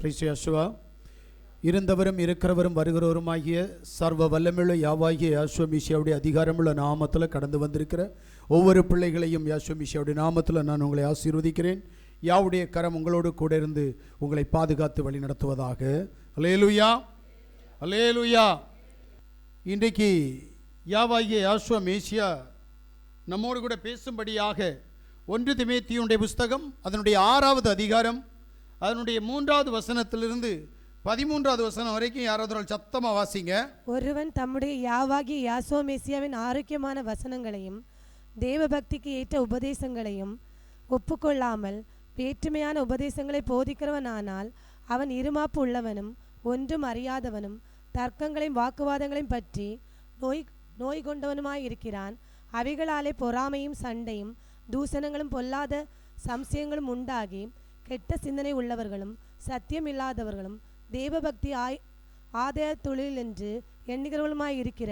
கிறிஸ்துவா இருந்தவரும் இருக்கிறவரும் வருகிறவருமாகிய சர்வ வல்லமையுள்ள யாவாகிய யாசுவ மீசியாவுடைய அதிகாரமுள்ள நாமத்தில் கடந்து வந்திருக்கிற ஒவ்வொரு பிள்ளைகளையும் யாசுவ மீசியாவுடைய நாமத்தில் நான் உங்களை ஆசீர்வதிக்கிறேன். யாவுடைய கரம் உங்களோடு கூட இருந்து உங்களை பாதுகாத்து வழி நடத்துவதாக. அல்லேலூயா, அல்லேலூயா. இன்றைக்கு யாவாகிய யாசுவ மீசியா நம்மோடு கூட பேசும்படியாக 1 தீமோத்தேயுடைய புஸ்தகம் அதனுடைய 6வது அதிகாரம் அதனுடைய 3வது வசனத்திலிருந்து 13வது வசனம் வரைக்கும் யாராவது சத்தமாக வாசிங்க. ஒருவன் தம்முடைய யாவாகிய யாசுவ மீசியாவின் ஆரோக்கியமான வசனங்களையும் தேவபக்திக்கு ஏற்ற உபதேசங்களையும் ஒப்புக்கொள்ளாமல் வேற்றுமையான உபதேசங்களை போதிக்கிறவனானால் அவன் இருமாப்பு உள்ளவனும் ஒன்றும் அறியாதவனும் தர்க்கங்களையும் வாக்குவாதங்களையும் பற்றி நோய் கொண்டவனுமாயிருக்கிறான். அவைகளாலே பொறாமையும் சண்டையும் தூசணங்களும் பொல்லாத சம்சயங்களும் உண்டாகி கெட்ட சிந்தனை உள்ளவர்களும் சத்தியம் இல்லாதவர்களும் தேவபக்தி ஆதாய தொழில் என்று எண்ணுகிறவர்களுமாயிருக்கிற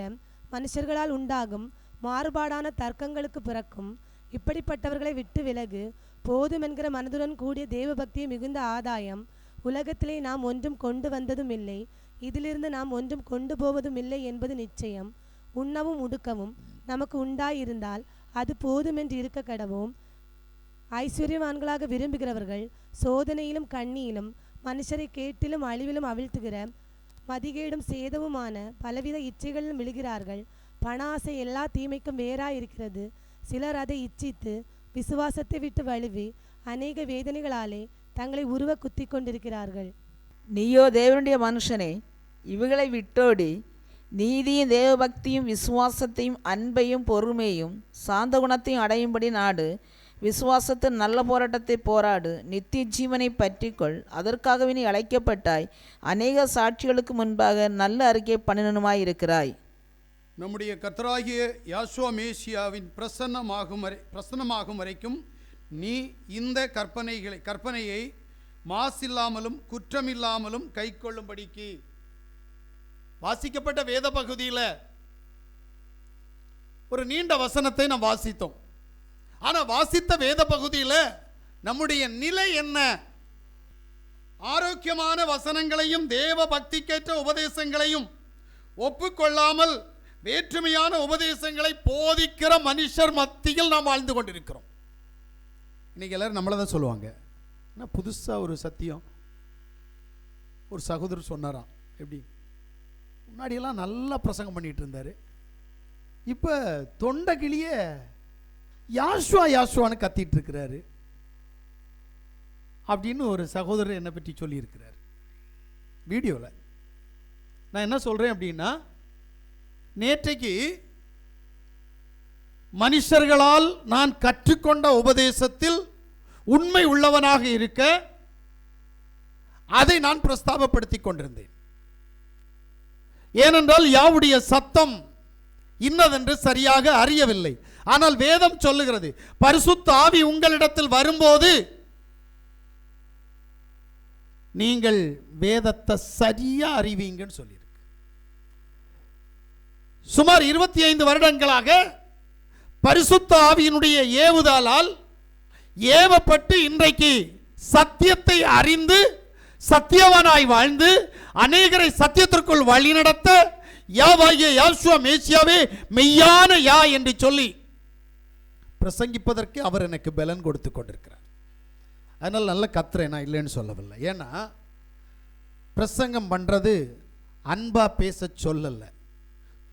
மனுஷர்களால் உண்டாகும் மாறுபாடான தர்க்கங்களுக்கு பிறக்கும். இப்படிப்பட்டவர்களை விட்டு விலகு. போதும் என்கிற மனதுடன் கூடிய தேவபக்தியை மிகுந்த ஆதாயம். உலகத்திலே நாம் ஒன்றும் கொண்டு வந்ததும் இல்லை, இதிலிருந்து நாம் ஒன்றும் கொண்டு போவதும் இல்லை என்பது நிச்சயம். உண்ணவும் உடுக்கவும் நமக்கு உண்டாயிருந்தால் அது போதுமென்று இருக்க கடவோம். ஐஸ்வர்யவான்களாக விரும்புகிறவர்கள் சோதனையிலும் கண்ணியிலும் மனுஷரை கேட்டிலும் அழிவிலும் அவிழ்த்துகிற மதிகேடும் சேதமுமான பலவித இச்சைகளிலும் விழுகிறார்கள். பண ஆசை எல்லா தீமைக்கும் வேறாயிருக்கிறது. சிலர் அதை இச்சித்து விசுவாசத்தை விட்டு வழுவி அநேக வேதனைகளாலே தங்களை உருவ குத்தி கொண்டிருக்கிறார்கள். நீயோ தேவனுடைய மனுஷனே, இவைகளை விட்டோடி நீதியும் தேவபக்தியும் விசுவாசத்தையும் அன்பையும் பொறுமையும் சாந்த குணத்தையும் அடையும்படி நாடு. விசுவாசத்தின் நல்ல போராட்டத்தை போராடு. நித்திய ஜீவனை பற்றிக்கொள். அதற்காகவே நீ அழைக்கப்பட்டாய். அநேக சாட்சிகளுக்கு முன்பாக நல்ல அறிக்கை பண்ணினனுமாயிருக்கிறாய். நம்முடைய கர்த்தராகிய யாசுவ மீசியாவின் பிரசன்னமாகும் வரைக்கும் நீ இந்த கற்பனையை மாசில்லாமலும் குற்றமில்லாமலும் கை கொள்ளும்படிக்கு வாசிக்கப்பட்ட வேத பகுதியில் ஒரு நீண்ட வசனத்தை நாம் வாசித்தோம். ஆனால் வாசித்த வேத பகுதியில் நம்முடைய நிலை என்ன? ஆரோக்கியமான வசனங்களையும் தேவ பக்திக்கேற்ற உபதேசங்களையும் ஒப்புக்கொள்ளாமல் வேற்றுமையான உபதேசங்களை போதிக்கிற மனுஷர் மத்தியில் நாம் வாழ்ந்து கொண்டிருக்கிறோம். இன்னைக்கு எல்லாரும் நம்மளை தான் சொல்லுவாங்க. ஆனால் புதுசாக ஒரு சத்தியம் ஒரு சகோதரர் சொன்னாராம். எப்படி? முன்னாடியெல்லாம் நல்லா பிரசங்கம் பண்ணிட்டு இருந்தார், இப்போ தொண்டை கிளிய யாசுவா யாசுவான்னு கத்திட்டு இருக்கிறாரு அப்படின்னு ஒரு சகோதரர் என்னை பற்றி சொல்லியிருக்கிறார் வீடியோவில். நான் என்ன சொல்கிறேன் அப்படின்னா, நேற்றைக்கு மனுஷர்களால் நான் கற்றுக்கொண்ட உபதேசத்தில் உண்மை உள்ளவனாக இருக்க அதை நான் பிரஸ்தாபப்படுத்தி கொண்டிருந்தேன். ஏனென்றால் யாவுடைய சத்தம் இன்னதென்று சரியாக அறியவில்லை. ஆனால் வேதம் சொல்லுகிறது, பரிசுத்த ஆவி உங்களிடத்தில் வரும்போது நீங்கள் வேதத்தை சரியா அறிவீங்கன்னு சொல்லியிருக்கு. சுமார் 25 வருடங்களாக பரிசுத்த ஆவியினுடைய ஏவுதலால் ஏவப்பட்டு இன்றைக்கு சத்தியத்தை அறிந்து சத்தியவானாய் வாழ்ந்து அநேகரை சத்தியத்திற்குள் வழிநடத்த யாவாகிய யாசுவ மீசியாவே மெய்யான யா என்று சொல்லி பிரசங்கிப்பதற்கு அவர் எனக்கு பலன் கொடுத்து கொண்டிருக்கிறார். அதனால் நல்ல கத்துறேன், நான் இல்லைன்னு சொல்லவில்லை. ஏன்னா பிரசங்கம் பண்ணுறது அன்பா பேச சொல்லலை,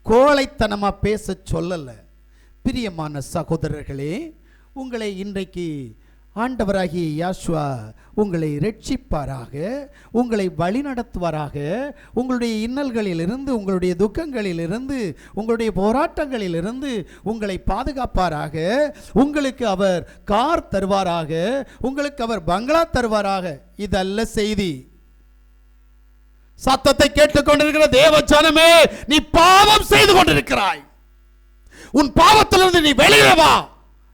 கோழைத்தனமா பேச சொல்லலை. பிரியமான சகோதரர்களே, உங்களை இன்றைக்கு ஆண்டவராகிய யாசுவா உங்களை ரட்சிப்பாராக, உங்களை வழிநடத்துவாராக. உங்களுடைய இன்னல்களிலிருந்து, உங்களுடைய துக்கங்களிலிருந்து, உங்களுடைய போராட்டங்களிலிருந்து உங்களை பாதுகாப்பாராக. உங்களுக்கு அவர் கார் தருவாராக, உங்களுக்கு அவர் பங்களா தருவாராக. இதல்ல செய்தி. சத்தத்தை கேட்டுக்கொண்டிருக்கிற தேவ ஜனமே, நீ பாவம் செய்து கொண்டிருக்கிறாய், உன் பாவத்திலிருந்து நீ வெளியே வா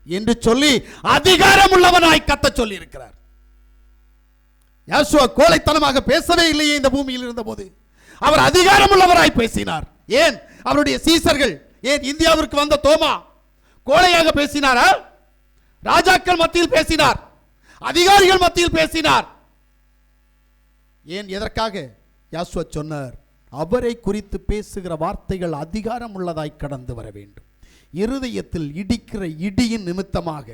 என்று சொல்லி அதிகாரம் உள்ளவனாய் கத்த சொல்லி இருக்கிறார். யாசுவா கோழைத்தனமாக பேசவே இல்லையே இந்த பூமியில் இருந்த போது. அவர் அதிகாரம் உள்ளவராய் பேசினார். ஏன்? அவருடைய சீசர்கள், ஏன் இந்தியாவிற்கு வந்த தோமா கோழையாக பேசினாரா? ராஜாக்கள் மத்தியில் பேசினார், அதிகாரிகள் மத்தியில் பேசினார். ஏன் எதற்காக? யாசுவா சொன்னார், அவரை குறித்து பேசுகிற வார்த்தைகள் அதிகாரம் உள்ளதாய் கடந்து வர வேண்டும். இருதயத்தில் இடிக்கிற இடியின் நிமித்தமாக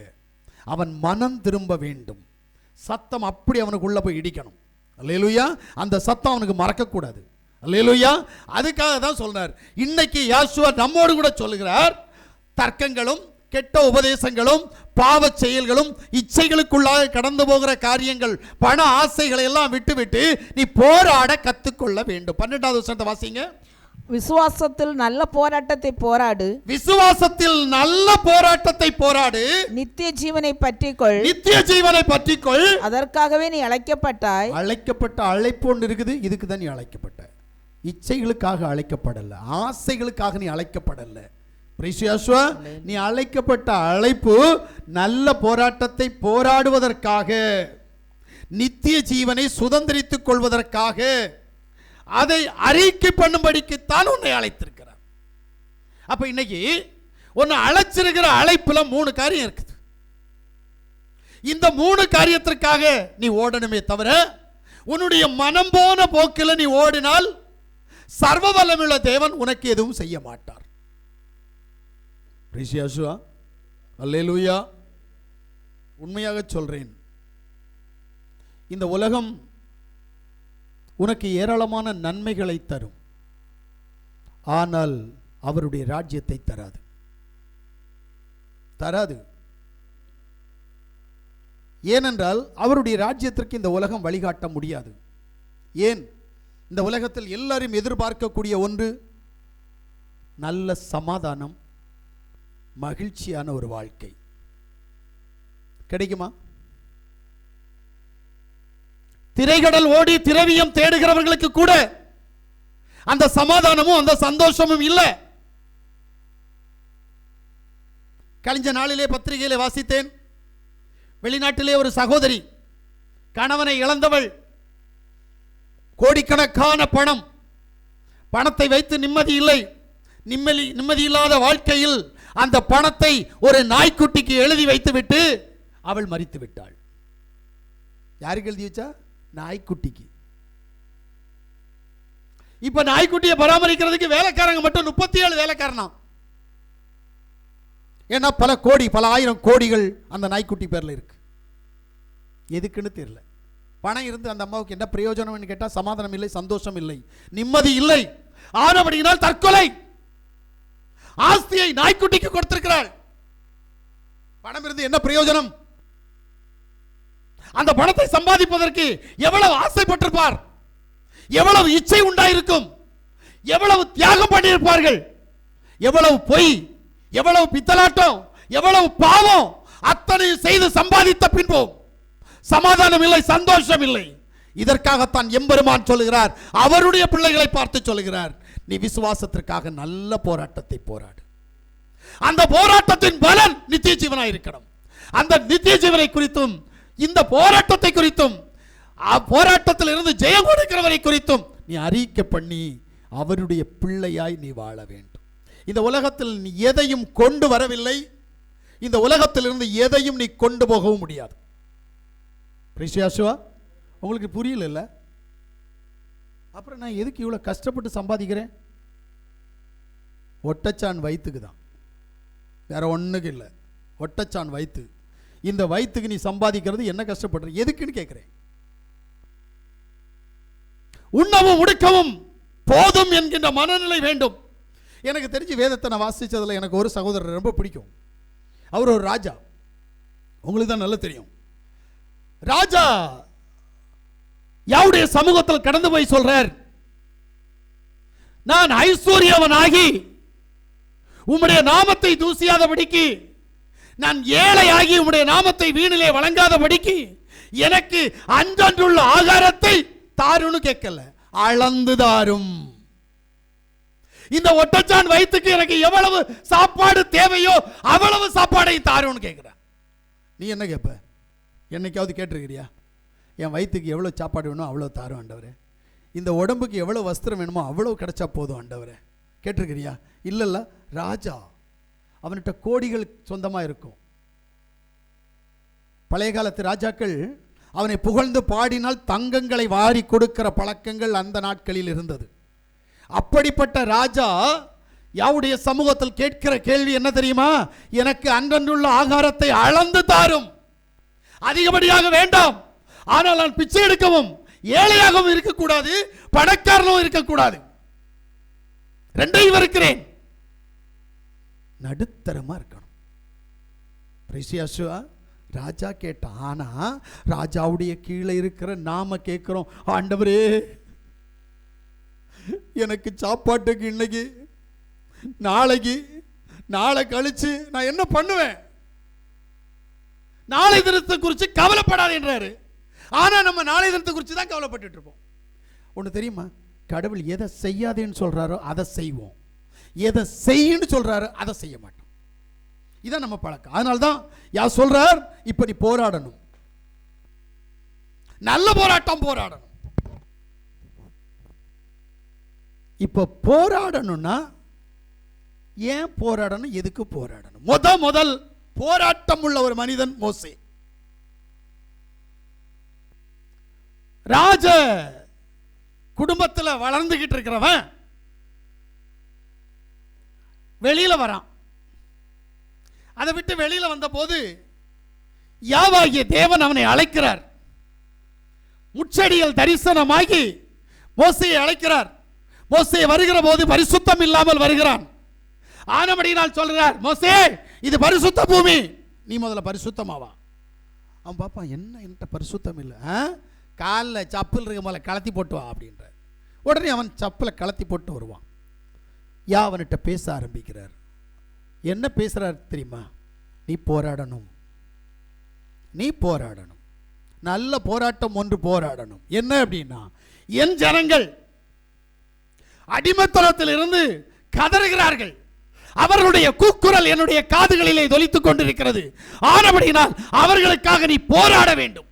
அவன் மனம் திரும்ப வேண்டும். சத்தம் அப்படி அவனுக்குள்ள போய் இடிக்கணும். அல்லேலூயா. அந்த சத்தம் அவனுக்கு மறக்கக்கூடாது. அல்லேலூயா. அதுக்காக தான் சொல்றார். இன்னைக்கு யாசுவா நம்மோடு கூட சொல்லுகிறார், தர்க்கங்களும் கெட்ட உபதேசங்களும் பாவ செயல்களும் இச்சைகளுக்குள்ளாக கடந்து போகிற காரியங்கள், பண ஆசைகளை எல்லாம் விட்டுவிட்டு நீ போராட கத்துக்கொள்ள வேண்டும். 12வது வசனத்தை வாசிங்க. விசுவாசத்தில் நல்ல போராட்டத்தை போராடு. விசுவாசத்தில் நல்ல போராட்டத்தை போராடு. நித்திய ஜீவனை பற்றிக்கொள். நித்திய ஜீவனை பற்றிக்கொள். அதற்காகவே நீ அழைக்கப்பட்டாய். அழைக்கப்பட்ட அழைப்பு ஒன்று இருக்குது. இதுக்கு தான் நீ அழைக்கப்பட்ட. இச்சைகளுக்காக அழைக்கப்படல, ஆசைகளுக்காக நீ அழைக்கப்படல. பிரிசியாசுவா, நீ அழைக்கப்பட்ட அழைப்பு நல்ல போராட்டத்தை போராடுவதற்காக, நித்திய ஜீவனை சுதந்திரித்துக் கொள்வதற்காக, அதை அறிக்கை பண்ணும்படிக்குத்தான் உன்னை அழைத்திருக்கிறார். அப்ப இன்னைக்கு உன்னை அழைச்சிருக்கிற அழைப்புல 3 காரியம் இருக்குது. இந்த 3 காரியத்திற்காக நீ ஓடணுமே தவிர, உன்னுடைய மனம் போன போக்கில் நீ ஓடினால் சர்வ வல்லமையுள்ள தேவன் உனக்கு எதுவும் செய்ய மாட்டார். பிரிசியாசுவா, அல்லேலூயா. உண்மையாக சொல்றேன், இந்த உலகம் உனக்கு ஏராளமான நன்மைகளை தரும், ஆனால் அவருடைய ராஜ்யத்தை தராது. தராது. ஏனென்றால் அவருடைய ராஜ்யத்திற்கு இந்த உலகம் வழிகாட்ட முடியாது. ஏன்? இந்த உலகத்தில் எல்லாரும் எதிர்பார்க்கக்கூடிய ஒன்று நல்ல சமாதானம், மகிழ்ச்சியான ஒரு வாழ்க்கை. கிடைக்குமா? திரைகடல் ஓடி திரவியம் தேடுகிறவர்களுக்கு கூட அந்த சமாதானமும் அந்த சந்தோஷமும் இல்லை. கழிஞ்ச நாளிலே பத்திரிகையிலே வாசித்தேன், வெளிநாட்டிலே ஒரு சகோதரி கணவனை இழந்தவள், கோடிக்கணக்கான பணத்தை வைத்து நிம்மதி இல்லை. நிம்மதி இல்லாத வாழ்க்கையில் அந்த பணத்தை ஒரு நாய்க்குட்டிக்கு எழுதி வைத்துவிட்டு அவள் மரித்து விட்டாள். யாருக்கு எழுதி வச்சா? நாய்க்குட்டிக்கு. இப்ப நாய்க்குட்டியை பராமரிக்கிறதுக்கு வேலைக்காரங்க மட்டும் 37 வேலைக்காரனா. ஏன்னா பல கோடி, பல ஆயிரம் கோடிகள் அந்த நாய்க்குட்டி பேர்ல இருக்கு. எதுக்குன்னு தெரியல. பணம் இருந்து அந்த அம்மாவுக்கு என்ன பிரயோஜனம் கேட்டா, சமாதானம் இல்லை, சந்தோஷம் இல்லை, நிம்மதி இல்லை. ஆனபடியினால் தற்கொலை. ஆஸ்தியை நாய்க்குட்டிக்கு கொடுத்திருக்கிறாள். பணம் இருந்து என்ன பிரயோஜனம்? அந்த பணத்தை சம்பாதிப்பதற்கு எவ்வளவு ஆசைப்பட்டிருப்பார், எவ்வளவு இச்சை உண்டாயிருக்கும், எவ்வளவு தியாகம் பண்ணியிருப்பார்கள், எவ்வளவு பொய், எவ்வளவு பித்தலாட்டம், எவ்வளவு பாவம், அத்தனை செய்து சம்பாதித்த பின்பும் சமாதானம் இல்லை, சந்தோஷம் இல்லை. இதற்காகத்தான் எம்பெருமான் சொல்லுகிறார், அவருடைய பிள்ளைகளை பார்த்து சொல்லுகிறார், நீ விசுவாசத்திற்காக நல்ல போராட்டத்தை போராடு. அந்த போராட்டத்தின் பலன் நித்திய ஜீவனாய் இருக்கணும். அந்த நித்திய ஜீவனை குறித்தும் இந்த போராட்டத்தை குறித்தும் போராட்டத்தில் இருந்து ஜெயம் கொடுக்கிறவரை குறித்தும் நீ அறிக்கை பண்ணி அவருடைய பிள்ளையாய் நீ வாழ வேண்டும். இந்த உலகத்தில் நீ எதையும் கொண்டு வரவில்லை, இந்த உலகத்தில் இருந்து எதையும் நீ கொண்டு போகவும் முடியாது. பிரிசியாசுவா, உங்களுக்கு புரியல? அப்புறம் நான் எதுக்கு இவ்வளவு கஷ்டப்பட்டு சம்பாதிக்கிறேன்? ஒட்டச்சான் வயிற்றுக்கு தான், வேற ஒண்ணுக்கு இல்லை. ஒட்டச்சான் வயிற்று. இந்த வயிற்றுக்கு நீ சம்பாதிக்கிறது என்ன கஷ்டப்படுற? எதுக்குன்னு கேட்கிறேன். உண்ணவும் உடுக்கவும் போதும் என்கின்ற மனநிலை வேண்டும். எனக்கு தெரிஞ்சு வேதத்தை நான் வாசிச்சதுல எனக்கு ஒரு சகோதரர் ரொம்ப பிடிக்கும். அவர் ஒரு ராஜா, உங்களுக்கு தான் நல்லா தெரியும். ராஜா யாவுடைய சமூகத்தில் கடந்து போய் சொல்றார், நான் ஐஸ்வர்யவனாகி உம்முடைய நாமத்தை தூசியாதபடிக்கு, நான் ஏழையாகி உம்முடைய நாமத்தை வீணிலே வழங்காதபடிக்கு எனக்கு அன்றன்றுள்ள ஆகாரத்தை தாருன்னு கேட்கல, அளந்து தாரும். இந்த ஒட்டச்சான் வயிற்றுக்கு எனக்கு எவ்வளவு சாப்பாடு தேவையோ அவ்வளவு சாப்பாடை தாருன்னு கேட்கிறேன். நீ என்ன கேட்ப? என்னைக்காவது கேட்டிருக்கிறியா? என் வயிற்றுக்கு எவ்வளோ சாப்பாடு வேணுமோ அவ்வளோ தாரும் ஆண்டவரே, இந்த உடம்புக்கு எவ்வளோ வஸ்திரம் வேணுமோ அவ்வளோ கிடைச்சா போதும் ஆண்டவரே, கேட்டிருக்கிறியா? இல்லைல்ல. ராஜா, அவன்கிட்ட கோடிகள் சொந்தமாக இருக்கும். பழைய காலத்து ராஜாக்கள் அவனை புகழ்ந்து பாடினால் தங்கங்களை வாரி கொடுக்கிற பழக்கங்கள் அந்த நாட்களில் இருந்தது. அப்படிப்பட்ட ராஜா யாவுடைய சமூகத்தில் கேட்கிற கேள்வி என்ன தெரியுமா? எனக்கு அன்றன்றுள்ள ஆகாரத்தை அளந்து தாரும், அதிகப்படியாக வேண்டாம், ஆனால் நான் பிச்சை எடுக்கவும் ஏழையாகவும் இருக்கக்கூடாது, பணக்காரனும் இருக்கக்கூடாது, ரெண்டையும் இருக்கிறேன், நடுத்தரமா இருக்கணும். ராஜா கேட்டான். ஆனா ராஜாவுடைய கீழே இருக்கிற நாம கேட்கிறோம், ஆண்டவரே எனக்கு சாப்பாட்டுக்கு இன்னைக்கு, நாளைக்கு, நாளை கழிச்சு நான் என்ன பண்ணுவேன், நாளை தினத்தை குறித்து கவலைப்படாது என்றாரு. ஆனா நம்ம நாளை தினத்தை குறித்து தான் கவலைப்பட்டு இருப்போம். ஒன்று தெரியுமா? கடவுள் எதை செய்யாதேன்னு சொல்றாரோ அதை செய்வோம், எதை செய்யன்னு சொல்றாரோ அதை செய்ய மாட்டோம். இதான் நம்ம பழக்கம். அதனால்தான் யார் சொல்றார், இப்ப நீ போராடணும், நல்ல போராட்டம் போராடணும். இப்ப போராடணும்னா ஏன் போராடணும், எதுக்கு போராடணும்? முதல் போராட்டம் உள்ள ஒரு மனிதன் மோசே. ராஜ குடும்பத்தில் வளர்ந்துகிட்டு இருக்கிறவன் வெளியில வரான். அதை விட்டு வெளியில வந்த போது யாவாகிய தேவன் அவனை அழைக்கிறார். முச்செடியில் தரிசனமாகி மோசையை அழைக்கிறார். மோசே வருகிற போது பரிசுத்தம் இல்லாமல் வருகிறான். ஆனபடியினால் சொல்றார், மோசே இது பரிசுத்த பூமி, நீ முதல்ல பரிசுத்தமாவா. அவன் பாப்பா, என்ன என்கிட்ட பரிசுத்தம் இல்லை, காலில் சப்பல் இருக்க முதல்ல கலத்தி போட்டு வா அப்படின்ற. உடனே அவன் சப்பலை கலத்தி போட்டு வருவான். அவன்கிட்ட பேச ஆரம்பிக்கிறார். என்ன பேசுறார் தெரியுமா? நீ போராடணும், நீ போராடணும், நல்ல போராட்டம் ஒன்று போராடணும். என்ன அப்படின்னா, என் ஜனங்கள் அடிமைத்தனத்தில் இருந்து கதறுகிறார்கள், அவர்களுடைய கூக்குரல் என்னுடைய காதுகளிலே தொலித்துக் கொண்டிருக்கிறது. ஆனபடியினால் அவர்களுக்காக நீ போராட வேண்டும்.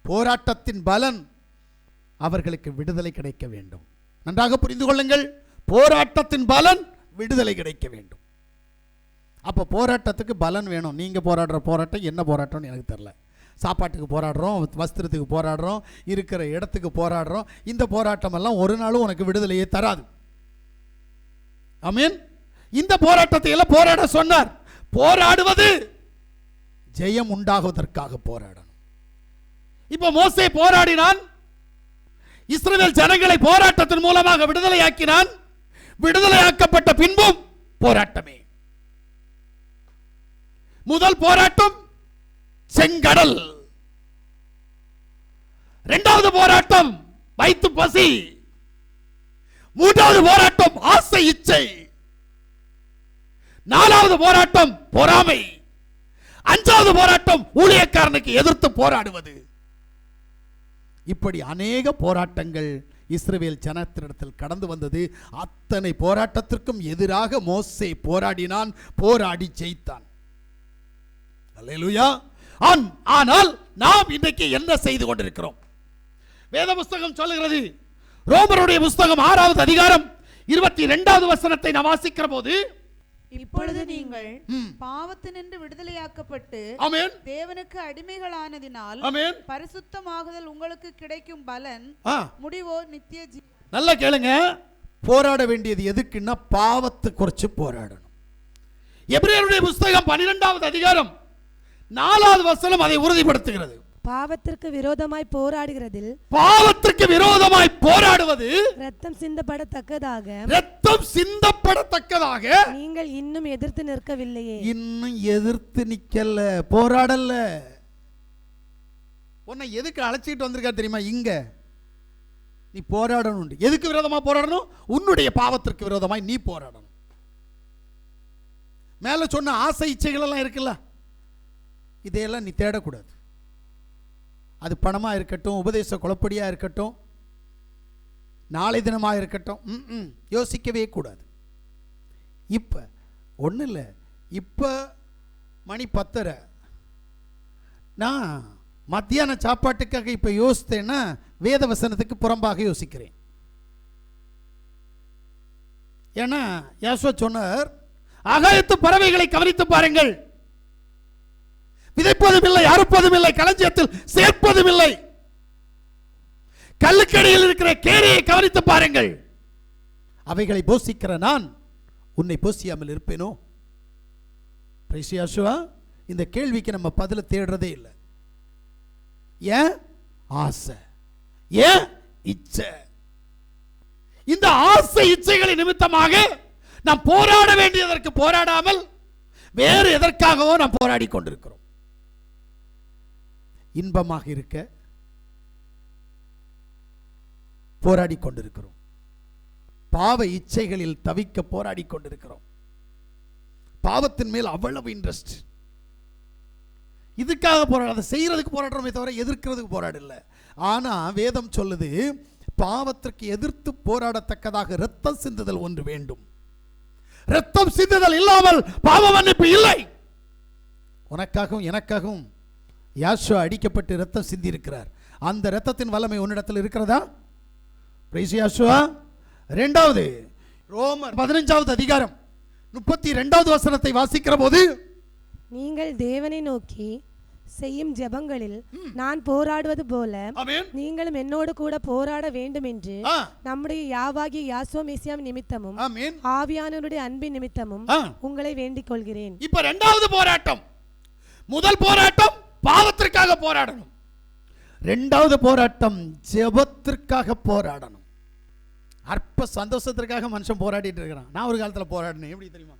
போராட்டத்தின் பலன் அவர்களுக்கு விடுதலை கிடைக்க வேண்டும். நன்றாக புரிந்து கொள்ளுங்கள், போராட்டத்தின் பலன் விடுதலை கிடைக்க வேண்டும். அப்ப போராட்டத்துக்கு பலன் வேணும். நீங்க போராடுற போராட்டம் என்ன போராட்டம்னு எனக்கு தெரியல. சாப்பாட்டுக்கு போராடுறோம், வஸ்திரத்துக்கு போராடுறோம், இருக்கிற இடத்துக்கு போராடுறோம். இந்த போராட்டம் எல்லாம் ஒரு நாளும் உனக்கு விடுதலையே தராது. ஆமென். இந்த போராட்டத்தை எல்லாம் போராட சொன்னார். போராடுவது ஜெயம் உண்டாகுவதற்காக போராடணும். இப்ப மோசே போராடினான், இஸ்ரவேல் ஜனங்களை போராட்டத்தின் மூலமாக விடுதலையாக்கினான். விடுதலையாக்கப்பட்ட பின்பும் போராட்டமே. முதல் போராட்டம் செங்கடல், இரண்டாவது போராட்டம் வயிற்று பசி, மூன்றாவது போராட்டம் ஆசை இச்சை, நாலாவது போராட்டம் பொறாமை, அஞ்சாவது போராட்டம் ஊழியக்காரனுக்கு எதிர்த்து போராடுவது. இப்படி அநேக போராட்டங்கள் இஸ்ரவேல் ஜனத்தினிடத்தில் கடந்து வந்தது. அத்தனை போராட்டத்திற்கும் எதிராக மோசே போராடினான், போராடி ஜெயித்தான். அல்லேலூயா. ஆனால் நாம் இன்றைக்கு என்ன செய்து கொண்டிருக்கிறோம்? வேத புஸ்தகம் சொல்லுகிறது, ரோமருடைய புஸ்தகம் 6வது அதிகாரம் 22வது வசனத்தை நாம் வாசிக்கிற போது, இப்பொழுது நீங்கள் பாவத்தினின்று விடுதலையாக்கப்பட்டு தேவனுக்கு அடிமைகளானதினால் பரிசுத்தமாகுதல் உங்களுக்கு கிடைக்கும் பலன் முடிவோ நித்திய ஜீவன். நல்லா கேளுங்க, போராட வேண்டியது எதுக்குன்னா பாவத்தை குறித்து போராடணும். எபிரேயருடைய புஸ்தகம் 12வது அதிகாரம் 4வது வசனம் அதை உறுதிப்படுத்துகிறது. பாவத்திற்கு விரோதமாய் போராடுகிறதில், பாவத்திற்கு விரோதமாய் போராடுவது இரத்தம் சிந்தப்படத்தக்கதாக, இரத்தம் சிந்தப்படத்தக்கதாக நீங்கள் இன்னும் எதிர்த்து நிற்கவில்லையே. இன்னும் எதிர்த்து நிக்கல, போராடல. உன்னை எதுக்கு அழைச்சிட்டு வந்திருக்கா தெரியுமா? இங்க நீ போராடணும். எதுக்கு விரோதமா போராடணும்? உன்னுடைய பாவத்திற்கு விரோதமாய் நீ போராடணும். மேல சொன்ன ஆசை இச்சைகள் எல்லாம் இருக்குல்ல, இதையெல்லாம் நீ தேடக்கூடாது. அது பணமா இருக்கட்டும், உபதேச குழப்படியா இருக்கட்டும், நாளை தினமா இருக்கட்டும், யோசிக்கவே கூடாது. இப்ப ஒன்றும் இல்லை, இப்ப மணி 10:30, நான் மத்தியான சாப்பாட்டுக்காக இப்ப யோசித்தேன்னா வேத வசனத்துக்கு புறம்பாக யோசிக்கிறேன். ஏன்னா யோசுவா சொன்னார், ஆகாயத்து பறவைகளை கவனித்து பாருங்கள், விதைப்பதும் இல்லை, அறுப்பதும் இல்லை, களஞ்சியத்தில் சேர்ப்பதும் இல்லை. கல்லுக்கடியில் இருக்கிற கேரியை கவனித்து பாருங்கள். அவைகளை போஷிக்கிற நான் உன்னை போஷியாமல் இருப்பேனோ? இந்த கேள்விக்கு நம்ம பதில தேடுறதே இல்லை. ஏன்? ஆசை. ஏன்? இச்சை. இந்த ஆசை இச்சைகளை நிமித்தமாக நாம் போராட வேண்டியதற்கு போராடாமல் வேறு எதற்காகவோ நாம் போராடி கொண்டிருக்கிறோம். இன்பமாக இருக்க போராடி கொண்டிருக்கிறோம். பாவ இச்சைகளில் தவிக்க போராடி கொண்டிருக்கிறோம். பாவத்தின் மேல் அவ்வளவு இன்ட்ரெஸ்ட். இதுக்காக போராட, அதை செய்யறதுக்கு போராடுறோமே தவிர எதிர்க்கிறதுக்கு போராடல. ஆனா வேதம் சொல்லுது, பாவத்திற்கு எதிர்த்து போராடத்தக்கதாக இரத்தம் சிந்துதல் ஒன்று வேண்டும். இரத்தம் சிந்துதல் இல்லாமல் பாவ மன்னிப்பு இல்லை. உனக்காகவும் எனக்காகவும் யாஷுவா அடிக்கப்பட்டு இரத்தம் சிந்தி இருக்கிறார். அந்த இரத்தத்தின் வல்லமை உன்னிடத்தில் இருக்கிறதா? Praise Yeshua. இரண்டாவது, ரோமர் 15வது அதிகாரம் 32வது வசனத்தை வாசிக்கிற போது, நீங்கள் தேவனை நோக்கி செய்யும் ஜெபங்களில் நான் போராடுவது போல நீங்களும் என்னோடு கூட போராட வேண்டும் என்று நம்முடைய யாவாகிய யாசோ மேசியா நிமித்தமும் ஆவியானவருடைய அன்பின் நிமித்தமும் உங்களை வேண்டிக் கொள்கிறேன். இப்ப இரண்டாவது போராட்டம். முதல் போராட்டம் பாவத்திற்காக போராடணும். இரண்டாவது போராட்டம் ஜெபத்திற்காக போராடணும். அற்ப சந்தோஷத்திற்காக மனுஷன் போராடிட்டு இருக்கிறான். நான் ஒரு காலத்தில் போராடினேன். எப்படி தெரியுமா?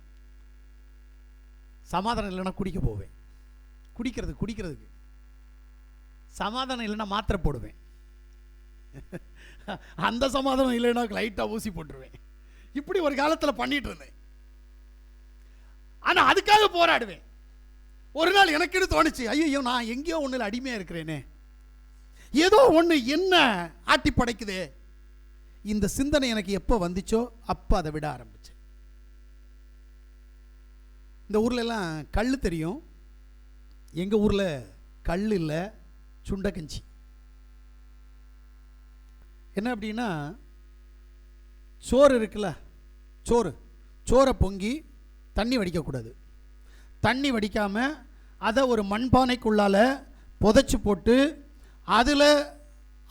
சமாதானம் இல்லைன்னா குடிக்க போவேன். குடிக்கிறதுக்கு சமாதானம் இல்லைன்னா மாத்திரை போடுவேன். அந்த சமாதானம் இல்லைன்னா லைட்டாக ஊசி போட்டுருவேன். இப்படி ஒரு காலத்தில் பண்ணிட்டு இருந்தேன். ஆனால் அதுக்காக போராடுவேன். ஒரு நாள் எனக்குன்னு தோணுச்சு, ஐயோ நான் எங்கேயோ ஒன்றில் அடிமையாக இருக்கிறேனே, ஏதோ ஒன்று என்ன ஆட்டி படைக்குதே. இந்த சிந்தனை எனக்கு எப்போ வந்துச்சோ அப்போ அதை விட ஆரம்பிச்சேன். இந்த ஊர்ல எல்லாம் கல் தெரியும். எங்கள் ஊரில் கல் இல்லை, சுண்டக்கஞ்சி. என்ன அப்படின்னா, சோறு இருக்குல்ல, சோறை பொங்கி தண்ணி வடிக்கக்கூடாது. தண்ணி வடிக்காமல் அதை ஒரு மண்பானைக்குள்ளால் புதைச்சி போட்டு அதில்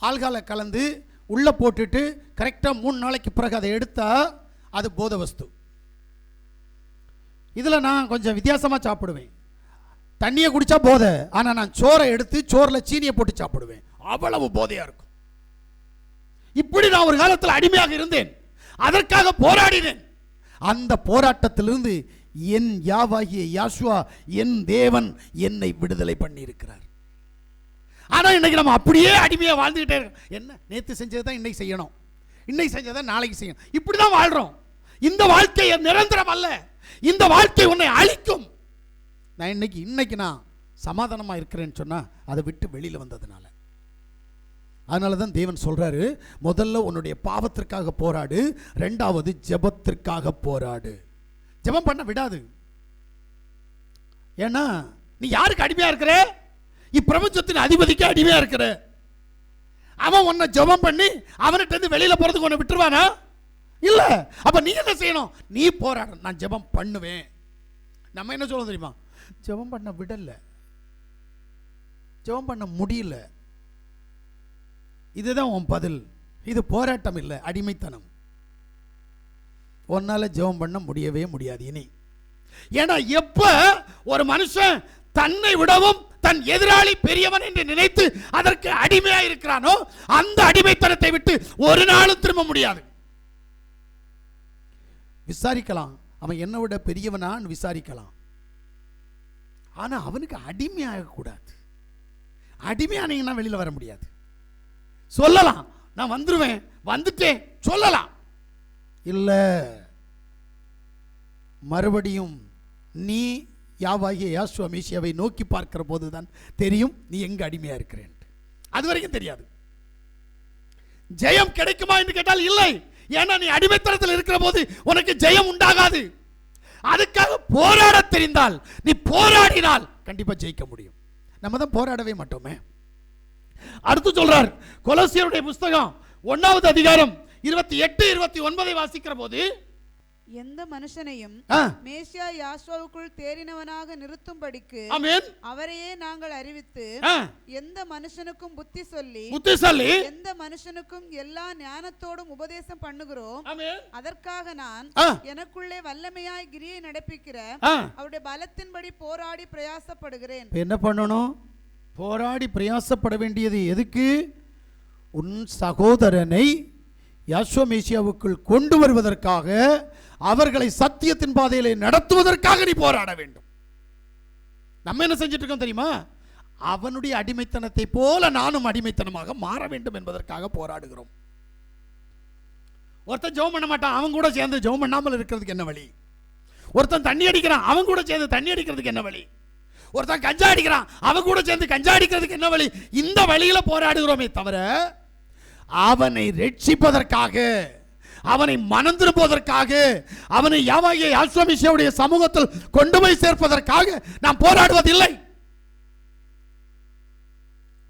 ஆல்காலை கலந்து உள்ளே போட்டுட்டு கரெக்டாக 3 நாளைக்கு பிறகு அதை எடுத்தால் அது போதை வஸ்து. இதில் நான் கொஞ்சம் வித்தியாசமாக சாப்பிடுவேன். தண்ணியை குடித்தா போதை, ஆனால் நான் சோறை எடுத்து சோறில் சீனியை போட்டு சாப்பிடுவேன். அவ்வளவு போதையாக இருக்கும். இப்படி நான் ஒரு காலத்தில் அடிமையாக இருந்தேன். அதற்காக போராடினேன். அந்த போராட்டத்திலிருந்து என் யாவாகிய யாஷுவா, என் தேவன் என்னை விடுதலை பண்ணி இருக்கிறார். ஆனால் இன்னைக்கு நம்ம அப்படியே அடிமையாக வாழ்ந்துகிட்டே இருக்கோம். என்ன நேற்று செஞ்சது தான் இன்னைக்கு செய்யணும், இன்னைக்கு செஞ்சதை நாளைக்கு செய்யணும். இப்படி தான் வாழ்கிறோம். இந்த வாழ்க்கை நிரந்தரம் அல்ல. இந்த வாழ்க்கை உன்னை அழிக்கும். நான் இன்னைக்கு நான் சமாதானமாக இருக்கிறேன்னு சொன்னால் அதை விட்டு வெளியில் வந்ததுனால. அதனால தான் தேவன் சொல்கிறாரு, முதல்ல உன்னுடைய பாவத்திற்காக போராடு, ரெண்டாவது ஜெபத்திற்காக போராடு. ஜெபம் பண்ண விடாது. ஏன்னா நீ யாருக்கு அடிமையாக இருக்கிற? இப்பிரபஞ்சத்தின் அதிபதிக்கு அடிமையாக இருக்கிற. அவன் உன்னை ஜெபம் பண்ணி அவன்கிட்ட வெளியில போறதுக்கு உன்னை விட்டுருவானா? இல்ல. அப்ப நீ என்ன செய்யணும்? நீ போராட. நான் ஜெபம் பண்ணுவேன். நம்ம என்ன சொல்ல தெரியுமா? ஜெபம் பண்ண விடல, ஜெபம் பண்ண முடியல. இதுதான் உன் பதில். இது போராட்டம் இல்லை, அடிமைத்தனம். உன்னால ஜெபம் பண்ண முடியவே முடியாது இனி. ஏன்னா எப்ப ஒரு மனுஷன் தன்னை விடவும் தன் எதிராளி பெரியவன் என்று நினைத்து அதற்கு அடிமையா இருக்கிறானோ, அந்த அடிமைத்தனத்தை விட்டு ஒரு நாளும் திரும்ப முடியாது. விசாரிக்கலாம், அவன் என்னை விட பெரியவனான்னு விசாரிக்கலாம். ஆனா அவனுக்கு அடிமையாக கூடாது. அடிமையானீங்கன்னா வெளியில வர முடியாது. சொல்லலாம், நான் வந்துருவேன், வந்துட்டேன் சொல்லலாம். இல்ல, மறுபடியும் நீ யாவாகிய யாசுவா மேசியாவை நோக்கி பார்க்கிற போதுதான் தெரியும் நீ எங்க அடிமையா இருக்கிறேன். அது வரைக்கும் தெரியாது. ஜெயம் கிடைக்குமா என்று கேட்டால் இல்லை. ஏன்னா நீ அடிமைத்தனத்தில் இருக்கிற போது உனக்கு ஜெயம் உண்டாகாது. அதுக்காக போராட தெரிந்தால், நீ போராடினால் கண்டிப்பா ஜெயிக்க முடியும். நம்ம தான் போராடவே மாட்டோமே. அடுத்து சொல்றார், கொலோசியருடைய புஸ்தகம் 1வது அதிகாரம் 28, 29 வாசிக்கிற போது, எந்த மனுஷனையும் மேசியா யாசுவாவுக்குள் தேறினவனாக நிறுத்தும்படிக்கு அவரையே நாங்கள் அறிவித்து எந்த மனுஷனுக்கும் புத்தி சொல்லி எந்த மனுஷனுக்கும் எல்லா ஞானத்தோடும் உபதேசம் பண்ணுகிறோம். அதற்காக நான் எனக்குள்ளே வல்லமையாய் கிரியை நடப்பிக்கிற அவருடைய பலத்தின்படி போராடி பிரயாசப்படுகிறேன். என்ன பண்ணணும்? போராடி பிரயாசப்பட வேண்டியது எதுக்கு? உன் சகோதரனை யாசுவா மேசியாவுக்குள் கொண்டு வருவதற்காக, அவர்களை சத்தியத்தின் பாதையிலே நடத்துவதற்காக நீ போராட வேண்டும். நம்ம என்ன செஞ்சிட்டு இருக்கோம் தெரியுமா? அவனுடைய அடிமைத்தனத்தை போல நானும் அடிமைத்தனமாக மாற வேண்டும் என்பதற்காக போராடுகிறோம். ஒருத்தன் ஜெபம் பண்ண மாட்டான், அவன் கூட சேர்ந்து ஜெபம் பண்ணாமல் இருக்கிறதுக்கு என்ன வழி? ஒருத்தன் தண்ணி அடிக்கிறான், அவன் கூட சேர்ந்து தண்ணி அடிக்கிறதுக்கு என்ன வழி? ஒருத்தன் கஞ்சா அடிக்கிறான், அவன் கூட சேர்ந்து கஞ்சா அடிக்கிறதுக்கு என்ன வழி? இந்த வழியில போராடுகிறோமே தவிர அவனை ரட்சிப்பதற்காக, அவனை மனம் திரும்புவதற்காக, அவனை யாவாகிய யாசுவா மேசியாவுடைய சமூகத்தில் கொண்டு போய் சேர்ப்பதற்காக நாம் போராடுவதில்லை.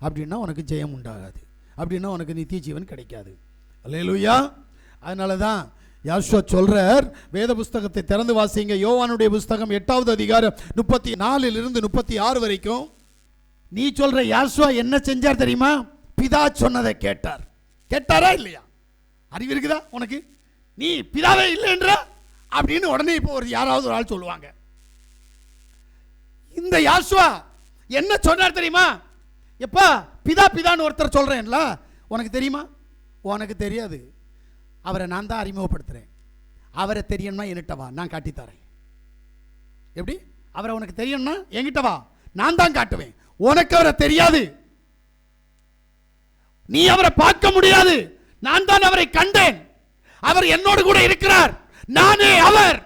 அப்படின்னா உனக்கு ஜெயம் உண்டாகாது, அப்படின்னா உனக்கு நித்திய ஜீவன் கிடைக்காது. அல்லேலூயா. அதனால தான் யாசுவா சொல்றார், வேத புஸ்தகத்தை திறந்து வாசிங்க. யோவானுடைய புஸ்தகம் 8வது அதிகாரம் 34 to 36 வரைக்கும். நீ சொல்ற யாசுவா என்ன செஞ்சார் தெரியுமா? பிதா சொன்னதை கேட்டார். கேட்டாரா இல்லையா? அறிவு இருக்குதா உனக்கு? நீ பிதாவே இல்லைன்ற அப்படின்னு உடனே இப்போ யாராவது ஒரு ஆள் சொல்லுவாங்க. இந்த யாசுவா என்ன சொன்னார் தெரியுமா? எப்பா பிதா பிதான்னு ஒருத்தர் சொல்றேன்ல, உனக்கு தெரியுமா? உனக்கு தெரியாது. அவரை நான் தான் அறிமுகப்படுத்துறேன். அவரை தெரியணும்னா என்கிட்ட வா, நான் காட்டித்தரேன். எப்படி? அவரை உனக்கு தெரியணும்னா என்கிட்ட வா, நான் தான் காட்டுவேன். உனக்கு அவரை தெரியாது, நீ அவரை பார்க்க முடியாது. நான் தான் அவரை கண்டேன், அவர் என்னோடு கூட இருக்கிறார், நானே அவர்.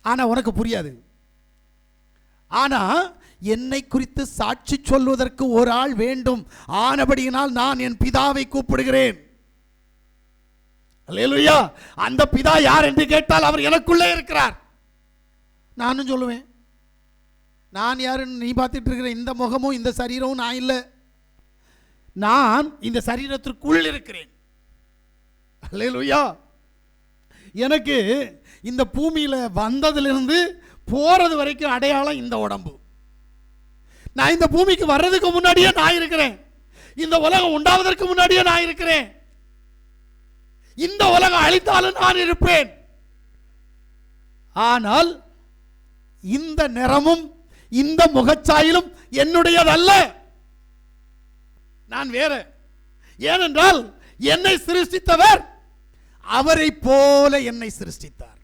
ஆனா உனக்கு புரியாது. ஆனா என்னை குறித்து சாட்சி சொல்வதற்கு ஒரு ஆள் வேண்டும். ஆனபடியினால் நான் என் பிதாவை கூப்பிடுகிறேன். அல்லேலூயா. அந்த பிதா யார் என்று கேட்டால் அவர் எனக்குள்ளே இருக்கிறார். நானும் சொல்லுவேன், நான் யாருன்னு நீ பார்த்துட்டு இருக்கிற இந்த முகமும் இந்த சரீரமும் நான் இல்லை, நான் இந்த சரீரத்திற்குள் இருக்கிறேன். அல்லேலூயா. எனக்கு இந்த பூமியில வந்ததிலிருந்து போறது வரைக்கும் அடையாளம் இந்த உடம்பு. நான் இந்த பூமிக்கு வர்றதுக்கு முன்னாடியே நான் இருக்கிறேன். இந்த உலகம் உண்டாவதற்கு முன்னாடியே நான் இருக்கிறேன். இந்த உலகம் அழித்தாலும் நான் இருப்பேன். ஆனால் இந்த நிறமும் இந்த முகச்சாயிலும் என்னுடையதல்ல, நான் வேற. ஏனென்றால் என்னை சிருஷ்டித்தவர் அவரை போல என்னை சிருஷ்டித்தார்.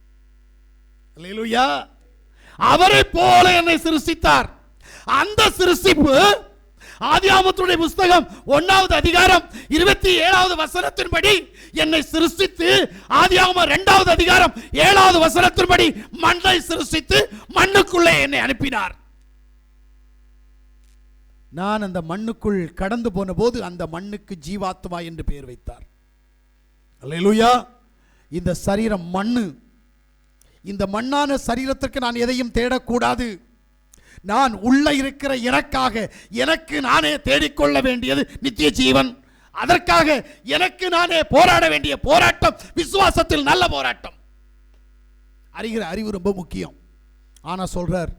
அல்லேலூயா. அவரை போல என்னை சிருஷ்டித்தார். அந்த சிருஷ்டிப்பு ஆதியாகமத்துடைய புஸ்தகம் 1வது அதிகாரம் 27வது வசனத்தின்படி என்னை சிருஷ்டித்து, ஆதியாகமம் 2வது அதிகாரம் 7வது வசனத்தின்படி மண்ணை சிருஷ்டித்து மண்ணுக்குள்ளே என்னை அனுப்பினார். நான் அந்த மண்ணுக்குள் கடந்து போன போது அந்த மண்ணுக்கு ஜீவாத்மா என்று பெயர் வைத்தார். அல்லேலூயா. இந்த சரீரம் மண்ணு. இந்த மண்ணான சரீரத்திற்கு நான் எதையும் தேடக்கூடாது. நான் உள்ள இருக்கிற எனக்காக எனக்கு நானே தேடிக்கொள்ள வேண்டியது நித்திய ஜீவன். அதற்காக எனக்கு நானே போராட வேண்டிய போராட்டம் விசுவாசத்தில் நல்ல போராட்டம். அறிகிற அறிவு ரொம்ப முக்கியம். ஆனா சொல்றார்,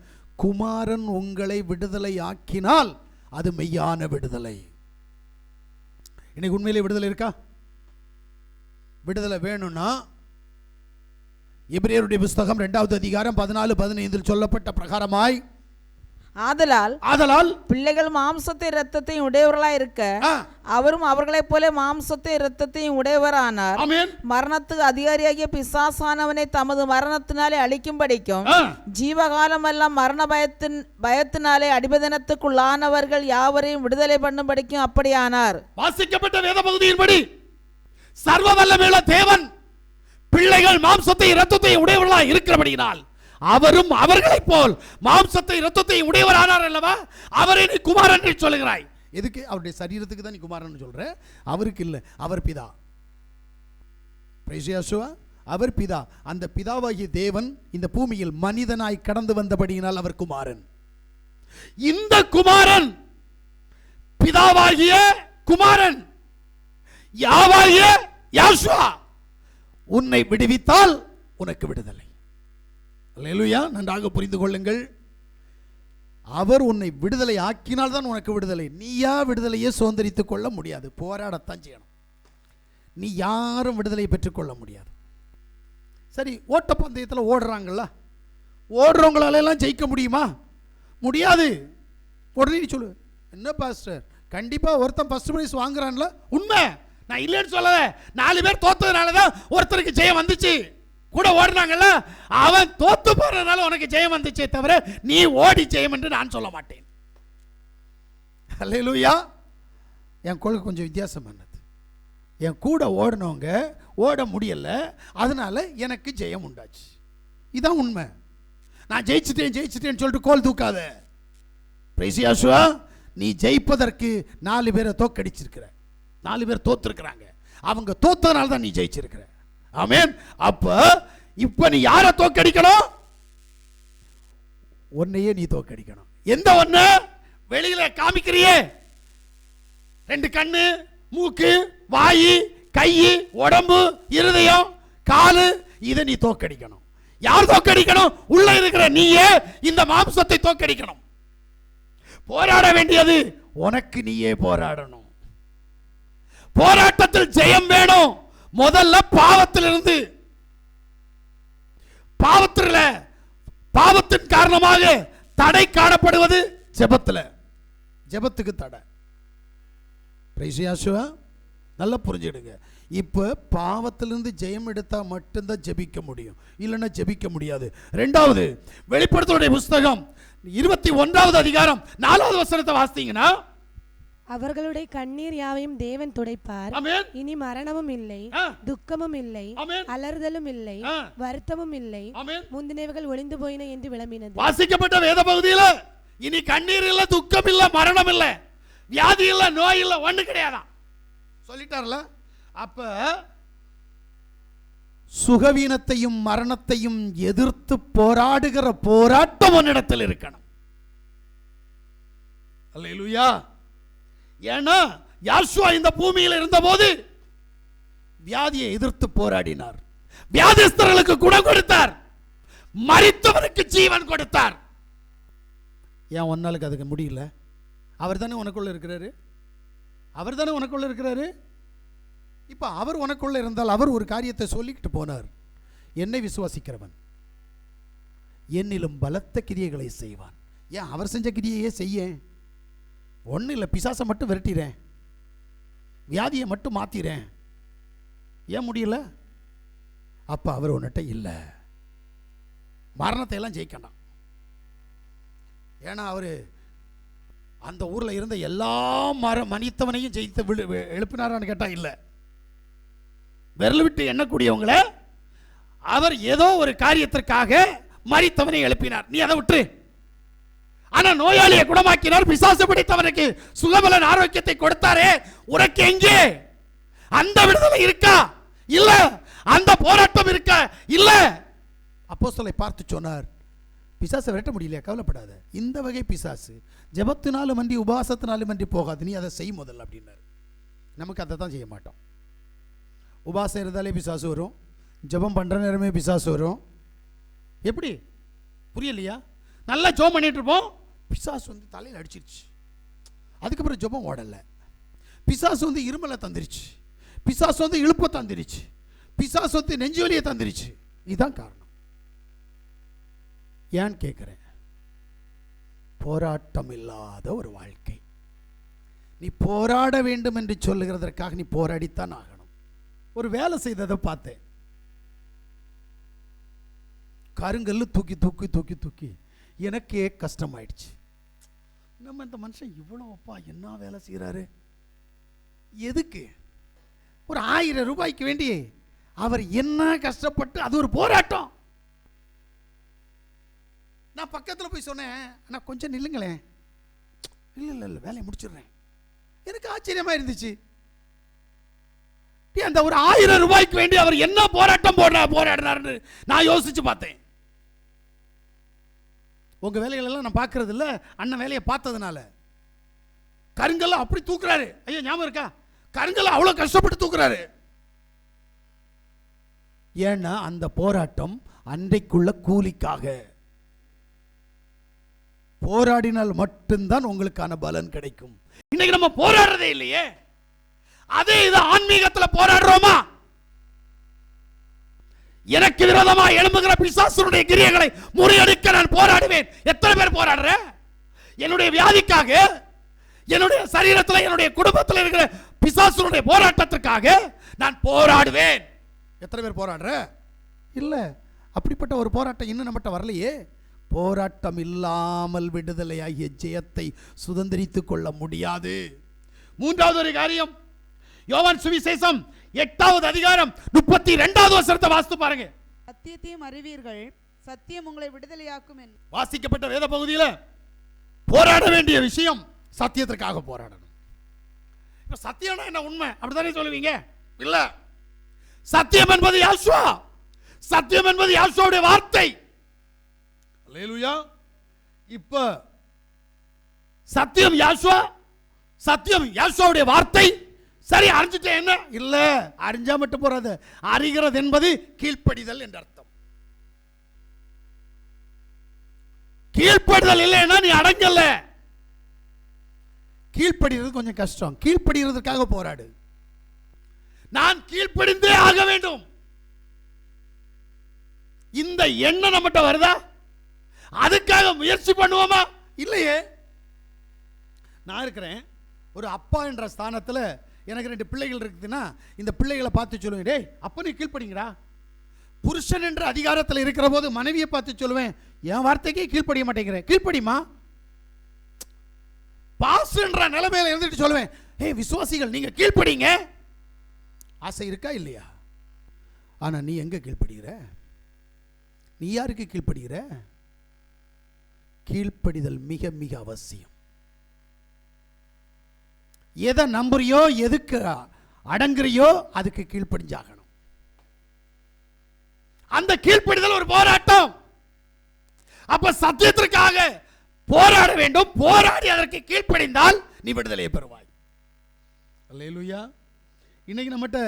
குமாரன் உங்களை விடுதலை ஆக்கினால் அது மெய்யான விடுதலை. இன்னைக்கு உண்மையிலே விடுதலை இருக்கா? விடுதலை வேணும்னா எபிரேயருடைய புஸ்தகம் 2வது அதிகாரம் 14-15 சொல்லப்பட்ட பிரகாரமாய், ஆதலால் பிள்ளைகள் மாம்சத்தை இரத்தத்தையும் உடையவர்களாய் இருக்க அவரும் அவர்களைப் போல மாம்சத்தை இரத்தத்தையும் உடையவரானார். மரணத்துக்கு அதிகாரியாகிய பிசாசானவனை தமது மரணத்தினாலே அழிக்கும்படிக்கும் ஜீவகாலம் எல்லாம் மரண பயத்தினாலே அடிபதனத்துக்குள்ளானவர்கள் யாவரையும் விடுதலை பண்ணும்படிக்கும் அப்படியானார். வாசிக்கப்பட்ட வேத பகுதியின்படி சர்வ வல்லமையுள்ள தேவன் பிள்ளைகள் மாம்சத்தை இரத்தத்தை உடையவர்களாய் இருக்கிறபடியினால் அவரும் அவர்களைப் போல் மாம்சத்தை இரத்தத்தை உடையவரானார் அல்லவா? அவரை நீ குமாரன் என்று சொல்லுகிறாய். எதுக்கு? அவருடைய சரீரத்துக்கு தான் நீ குமாரன் சொல்ற, அவருக்கு இல்லை. அவர் பிதா. அவர் பிதா. அந்த பிதாவாகிய தேவன் இந்த பூமியில் மனிதனாய் கடந்து வந்தபடியினால் அவர் குமாரன். இந்த குமாரன் பிதாவாகிய குமாரன் யாவாகிய யாசுவா உன்னை விடுவித்தால் உனக்கு விடுதலை. அல்லேலூயா. நன்றாக புரிந்து கொள்ளுங்கள். அவர் உன்னை விடுதலை ஆக்கினால்தான் உனக்கு விடுதலை. நீயா விடுதலையே சுதந்திரித்துக் கொள்ள முடியாது, போராடத்தான் செய்யணும். நீ யாரும் விடுதலை பெற்றுக்கொள்ள முடியாது. சரி, ஓட்டப்பந்தயத்தில் ஓடுறாங்கள, ஓடுறவங்களாலெல்லாம் ஜெயிக்க முடியுமா? முடியாது. உடனே நீ சொல்லு, என்ன பாஸ்டர் கண்டிப்பாக ஒருத்தன் ஃபர்ஸ்ட் ப்ரைஸ் வாங்குறான்ல? உண்மை, நான் இல்லைன்னு சொல்லல. 4 பேர் தோத்ததுனால தான் ஒருத்தருக்கு ஜெயம் வந்துச்சு. கூட ஓடுறாங்கல்ல, அவன் தோத்து போறதுனால உனக்கு ஜெயம் வந்துச்சே தவிர நீ ஓடி ஜெயம் என்று நான் சொல்ல மாட்டேன். அல்லேலூயா. என் கொள்கை கொஞ்சம் வித்தியாசமானது. என் கூட ஓடினவங்க ஓட முடியல, அதனால எனக்கு ஜெயம் உண்டாச்சு. இதான் உண்மை. நான் ஜெயிச்சிட்டேன்னு சொல்லிட்டு கோல் தூக்காத. பிரைஸ் யாசுவா. நீ ஜெயிப்பதற்கு 4 பேரை தோக்கடிச்சிருக்கிற, 4 பேர் தோத்துருக்கிறாங்க. அவங்க தோத்ததுனால தான் நீ ஜெயிச்சிருக்கிற. ஆமென். இப்ப நீ யாரை தோக்கடிக்கணும்? உன்னையே நீ தோக்கடிக்கணும். எந்த ஒண்ணு வெளியில காமிக்கிறியே, 2 கண்ணு, மூக்கு, வாய், கை, உடம்பு, இருதயம், காலு, இதை நீ தோக்கடிக்கணும். யார் தோக்கடிக்கணும்? உள்ள இருக்கிற நீயே இந்த மாம்சத்தை தோக்கடிக்கணும். போராட வேண்டியது உனக்கு நீயே போராடணும். போராட்டத்தில் ஜெயம் வேணும். முதல்ல பாவத்திலிருந்து, பாவத்தின் காரணமாக தடை காணப்படுவது ஜெபத்துல. ஜெபத்துக்கு தடை. பிரைஸ் யாசுவா. நல்லா புரிஞ்சிடுங்க. இப்ப பாவத்திலிருந்து ஜெயம் எடுத்தா மட்டும்தான் ஜெபிக்க முடியும், இல்லைன்னா ஜெபிக்க முடியாது. 2வது வெளிப்படுத்தலுடைய புஸ்தகம் 21வது அதிகாரம் 4வது வசனத்தை வாசித்தீங்கன்னா, அவர்களுடைய கண்ணீர் யாவையும் தேவன் துடைப்பார். இனி மரணமும் இல்லை, துக்கமும் இல்லை, அலறுதலும் இல்லை, வருத்தமும் இல்லை, முந்தினவைகள் ஒளிந்து போயின என்று விளம்பினது. வாசிக்கப்பட்ட வேத பகுதியில் இனி கண்ணீர் இல்ல, துக்கம் இல்ல, மரணம் இல்ல, வியாதி இல்ல, நோய் இல்ல, ஒண்ணு கிடையாதான் சொல்லிட்டார்ல. அப்ப சுகவீனத்தையும் மரணத்தையும் எதிர்த்து போராடுகிற போராட்டம் உன்னிடத்தில் இருக்கணும். அல்லேலூயா. ஏன்னா யாசுவா இந்த பூமியில் இருந்தபோது வியாதியை எதிர்த்து போராடினார். வியாதிஸ்தர்களுக்கு குணம் கொடுத்தார், மரித்தவனுக்கு ஜீவன் கொடுத்தார். ஏன் ஒன்னாளுக்கு அதுக்கு முடியல? அவர் தானே உனக்குள்ள இருக்கிறாரு, அவர் தானே உனக்குள்ள இருக்கிறாரு. இப்ப அவர் உனக்குள்ள இருந்தால் அவர் ஒரு காரியத்தை சொல்லிக்கிட்டு போனார். என்னை விசுவாசிக்கிறவன் என்னிலும் பலத்த கிரியைகளை செய்வான். ஏன் அவர் செஞ்ச கிரியையே செய்ய ஒன்றும் இல்லை. பிசாசை மட்டும் விரட்டிறேன், வியாதியை மட்டும் மாத்திறேன், ஏன் முடியல? அப்ப அவர் உன்னிட்ட இல்லை. மரணத்தை எல்லாம் ஜெயிக்கணும். ஏன்னா அவரு அந்த ஊர்ல இருந்த எல்லா மனிதவனையும் ஜெயித்து எழுப்பினாரான்னு கேட்டா இல்லை. விரல் விட்டு எண்ணக்கூடியவங்களை அவர் ஏதோ ஒரு காரியத்திற்காக மரித்தவனை எழுப்பினார். நீ அதை விட்டு. ஆனா நோயாளியை குணமாக்கினார், பிசாசு பிடித்தவனுக்கு சுகபலன் ஆரோக்கியத்தை கொடுத்தாரே, உனக்கு எங்கே அந்த விடுதலை இருக்கா? இல்ல. அந்த போராட்டம் இருக்கா? இல்ல. அப்போஸ்தலரை பார்த்து சொன்னார், பிசாசை விரட்ட முடியலையா? கவலைப்படாத. இந்த வகை பிசாசு ஜெபத்தினாலும் அன்றி உபாசத்தினாலும் அன்றி போகாது, நீ அதை செய் முதல்ல அப்படின்னாரு. நமக்கு அதை தான் செய்ய மாட்டோம். உபாசம் இருந்தாலே பிசாசு வரும், ஜெபம் பண்ற நேரமே பிசாசு வரும். எப்படி புரியலையா? நல்லா ஜெபம் பண்ணிட்டு இருப்போம், பிசாசு வந்து தலையில் அடிச்சிருச்சு, அதுக்கப்புறம் ஜெபம் ஓடலை. பிசாசு வந்து இருமலை தந்துருச்சு, பிசாசு வந்து இழுப்பை தந்துருச்சு, பிசாசு வந்து நெஞ்சு வலியை தந்துருச்சு. இதுதான் காரணம். ஏன்னு கேட்கிறேன், போராட்டம் இல்லாத ஒரு வாழ்க்கை. நீ போராட வேண்டும் என்று சொல்லுகிறதற்காக நீ போராடித்தான் ஆகணும். ஒரு வேலை செய்ததை பார்த்தேன், கருங்கல்லு தூக்கி தூக்கி தூக்கி தூக்கி எனக்கே கஷ்டமாயிடுச்சு. நம்ம இந்த மனுஷன் இவ்வளோப்பா என்ன வேலை செய்கிறாரு, எதுக்கு? ஒரு 1000 ரூபாய்க்கு வேண்டி அவர் என்ன கஷ்டப்பட்டு, அது ஒரு போராட்டம். நான் பக்கத்தில் போய் சொன்னேன், நான் கொஞ்சம் நில்லுங்களேன். இல்லை இல்லை இல்லை வேலையை முடிச்சிடுறேன். எனக்கு ஆச்சரியமா இருந்துச்சு. அந்த ஒரு 1000 ரூபாய்க்கு வேண்டி அவர் என்ன போராட்டம் போராடினார்னு நான் யோசிச்சு பார்த்தேன். உங்க வேலைகள் எல்லாம் நான் பார்க்கறது இல்லை, அண்ணன் வேலையை பார்த்ததுனால. கருங்கல்ல அப்படி தூக்குறாரு. ஐயோ ஞாபகம் இருக்கா? கருங்கல்ல அவ்வளவு கஷ்டப்பட்டு தூக்குறாரு. ஏன்னா அந்த போராட்டம் அன்றைக்குள்ள கூலிக்காக. போராடினால் மட்டும்தான் உங்களுக்கான பலன் கிடைக்கும். இன்னைக்கு நம்ம போராடுறதே இல்லையே. அதே இது ஆன்மீகத்துல போராடுறோமா? எனக்கு விரோதமா எழும்புகிற பிசாசுடைய கிரியைகளை முறியடிக்க நான் போராடுவேன். எத்தனை பேர் போராடுற? என்னுடைய வியாதிக்காக, என்னுடைய சரீரத்தில், என்னுடைய குடும்பத்தில் இருக்கிற பிசாசுடைய போராட்டத்திற்காக நான் போராடுவேன். எத்தனை பேர் போராடுற? இல்ல, அப்படிப்பட்ட ஒரு போராட்டம் இன்னும் நம்மகிட்ட வரலையே. போராட்டம் இல்லாமல் விடுதலையாகிய ஜெயத்தை சுதந்திரித்துக் கொள்ள முடியாது. மூன்றாவது ஒரு காரியம், யோவான் சுவிசேஷம் 8வது அதிகாரம் 32வது வசனத்தை வாசித்து பாருங்க. சத்தியத்தையும் அறிவீர்கள், சத்தியம் உங்களை விடுதலையாக்கும். வாசிக்கப்பட்ட வேத பகுதியில் போராட வேண்டிய விஷயம் சத்தியத்திற்காக போராடணும். இப்ப சத்தியம்னா என்ன? உண்மை அப்படித்தானே சொல்லுவீங்க? இல்ல, சத்தியம் என்பது யாசுவா. சத்தியம் என்பது யாசுவாவுடைய வார்த்தை. அல்லேலூயா. இப்ப சத்தியம் யாசுவா, சத்தியம் யாசுவாவுடைய வார்த்தை. சரி, அறிஞ்சிட்டேன் என்ன? இல்ல, அறிஞ்சா மட்டும் போறாது. அறிகிறது என்பது கீழ்ப்படிதல் என்ற அர்த்தம். கீழ்ப்படிதல் இல்லைன்னா நீ அடங்கல. கீழ்ப்படிறது கொஞ்சம் கஷ்டம். கீழ்ப்படிறதுக்காக போராடு. நான் கீழ்ப்படிந்தே ஆக வேண்டும். இந்த எண்ணம் நம்மகிட்ட வருதா? அதுக்காக முயற்சி பண்ணுவோமா? இல்லையே. நான் இருக்கிறேன் ஒரு அப்பா என்ற ஸ்தானத்தில். எனக்கு 2 பிள்ளைகள் இருக்குதுன்னா இந்த பிள்ளைகளை பார்த்து சொல்லுவேன், டேய் அப்ப நீ கீழ்ப்படிங்கடா. புருஷன் என்ற அதிகாரத்தில் இருக்கிற போது மனைவியை பார்த்து சொல்லுவேன், என் வார்த்தைக்கே கீழ்ப்படிய மாட்டேங்கிறேன், கீழ்ப்படிமா. பாஸ் என்ற நிலைமையில இருந்துட்டு சொல்லுவேன், ஏய் விசுவாசிகள் நீங்க கீழ்ப்படிங்க. ஆசை இருக்கா இல்லையா? ஆனா நீ எங்க கீழ்ப்படுகிற? நீ யாருக்கு கீழ்ப்படுகிற? கீழ்ப்படிதல் மிக மிக அவசியம். எதை நம்புறியோ, எதுக்கு அடங்குறியோ அதுக்கு கீழ்ப்படிஞ்சாகணும். அந்த கீழ்ப்படிதல் ஒரு போராட்டம். அப்ப சத்தியத்திற்காக போராட வேண்டும். போராடி அதற்கு கீழ்ப்படிந்தால் நீ விடுதலையை பெறுவாய். அல்லேலூயா. இன்னைக்கு நம்மகிட்ட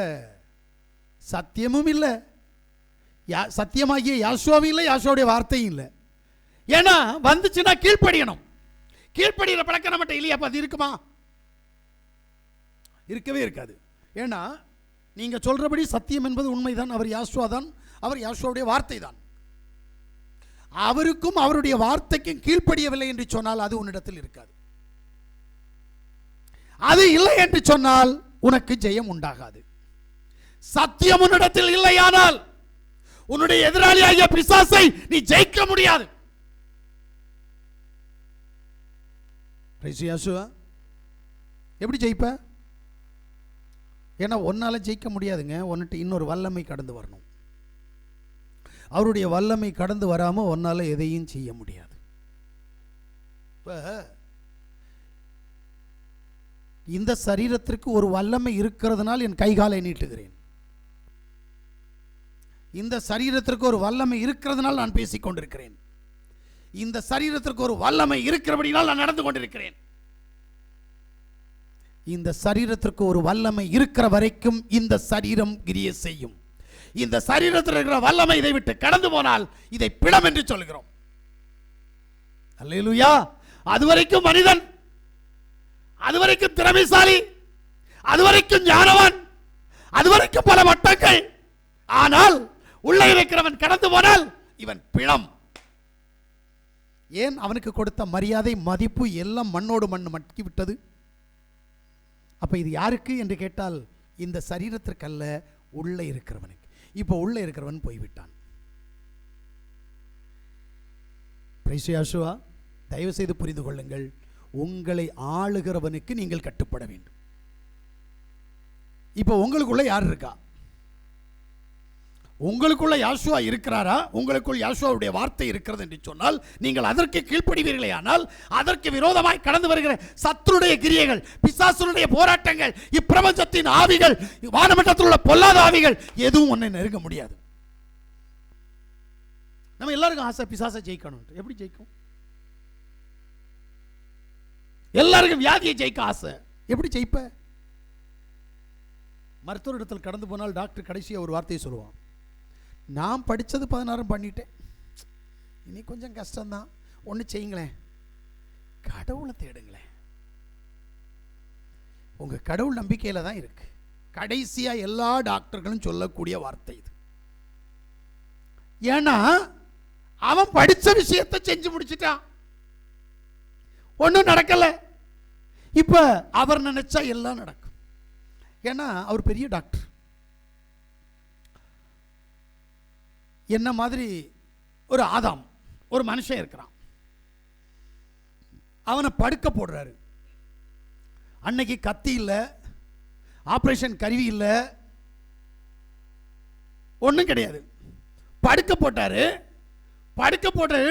சத்தியமும் இல்லை, சத்தியமாகிய யாசுவாவும் இல்லை, யாசுவாவுடைய வார்த்தையும் இல்லை. ஏன்னா வந்துச்சுன்னா கீழ்ப்படியணும். கீழ்ப்படிகிற பழக்கம் நம்மகிட்ட இல்லையா? அது இருக்குமா? இருக்கவே இருக்காது. ஏன்னா நீங்க சொல்றபடி சத்தியம் என்பது உண்மைதான். அவர் யாசுவா தான், அவர் யாசுவாவுடைய வார்த்தை தான். அவருக்கும் அவருடைய வார்த்தைக்கும் கீழ்ப்படியவில்லை என்று சொன்னால் அது உன்னிடத்தில் இருக்காது. அது இல்லை என்று சொன்னால் உனக்கு ஜெயம் உண்டாகாது. சத்தியம் உன்னிடத்தில் இல்லையானால் உன்னுடைய எதிராளியாகிய பிசாசை நீ ஜெயிக்க முடியாது. எப்படி ஜெயிப்ப? ஏன்னா ஒன்னால ஜெயிக்க முடியாதுங்க. ஒன்னுட்டு இன்னொரு வல்லமை கடந்து வரணும். அவருடைய வல்லமை கடந்து வராம ஒன்னால எதையும் செய்ய முடியாது. இந்த சரீரத்திற்கு ஒரு வல்லமை இருக்கிறதுனால் என் கைகாலை நீட்டுகிறேன். இந்த சரீரத்திற்கு ஒரு வல்லமை இருக்கிறதுனால் நான் பேசிக் கொண்டிருக்கிறேன். இந்த சரீரத்திற்கு ஒரு வல்லமை இருக்கிறபடினால் நான் நடந்து கொண்டிருக்கிறேன். இந்த சரீரத்திற்கு ஒரு வல்லமை இருக்கிற வரைக்கும் இந்த சரீரம் கிரியை செய்யும். இந்த சரீரத்தில் இருக்கிற வல்லமை இதை விட்டு கடந்து போனால் இதை பிடம் என்று சொல்கிறோம். அல்லேலூயா. அதுவரைக்கும் மனிதன், அதுவரைக்கும் திறமைசாலி, அதுவரைக்கும் ஞானவான், அதுவரைக்கும் பல வட்டங்கள். ஆனால் உள்ளே இருக்கிறவன் கடந்து போனால் இவன் பிணம். ஏன்? அவனுக்கு கொடுத்த மரியாதை, மதிப்பு எல்லாம் மண்ணோடு மண் மட்கி விட்டது. அப்ப இது யாருக்கு என்று கேட்டால் இந்த சரீரத்திற்கல்ல, உள்ளே இருக்கிறவனுக்கு. இப்போ உள்ளே இருக்கிறவன் போய்விட்டான். தயவு செய்து புரிந்து கொள்ளுங்கள், உங்களை ஆளுகிறவனுக்கு நீங்கள் கட்டுப்பட வேண்டும். இப்போ உங்களுக்குள்ள யார் இருக்கா? உங்களுக்குள்ள யாசுவா இருக்கிறாரா? உங்களுக்குள் யாசுவாவுடைய வார்த்தை இருக்கிறது என்று சொன்னால் நீங்கள் அதற்கு கீழ்ப்படிவீர்களே. ஆனால் அதற்கு விரோதமாய் கடந்து வருகிற சத்துருடைய கிரியைகள், பிசாசுடைய போராட்டங்கள், இப்பிரபஞ்சத்தின் ஆவிகள், வானமண்டலத்தில் உள்ள பொல்லாத ஆவிகள் எதுவும் ஒன்றை நெருங்க முடியாது. நம்ம எல்லாருக்கும் ஆசை பிசாசை ஜெயிக்கணும். எப்படி ஜெயிக்கும்? எல்லாருக்கும் வியாதியை ஜெயிக்க ஆசை. எப்படி ஜெயிப்ப? மருத்துவரிடத்தில் கடந்து போனால் டாக்டர் கடைசியாக ஒரு வார்த்தையை சொல்லுவான், நான் படித்தது 16 பண்ணிட்டேன், இனி கொஞ்சம் கஷ்டம்தான். ஒன்று செய்யுங்களேன், கடவுளை தேடுங்களேன். உங்கள் கடவுள் நம்பிக்கையில் தான் இருக்கு. கடைசியாக எல்லா டாக்டர்களும் சொல்லக்கூடிய வார்த்தை இது. ஏன்னா அவன் படித்த விஷயத்தை செஞ்சு முடிச்சிட்டான், ஒன்றும் நடக்கலை. இப்போ அவர் நினைச்சா எல்லாம் நடக்கும். ஏன்னா அவர் பெரிய டாக்டர். என்ன மாதிரி ஒரு ஆதாம் ஒரு மனுஷன் இருக்கிறான், அவனை படுக்க போடுறாரு. அன்னைக்கு கத்தி இல்லை, ஆப்ரேஷன் கருவி இல்லை, ஒன்றும் கிடையாது. படுக்க போட்டாரு. படுக்க போட்டு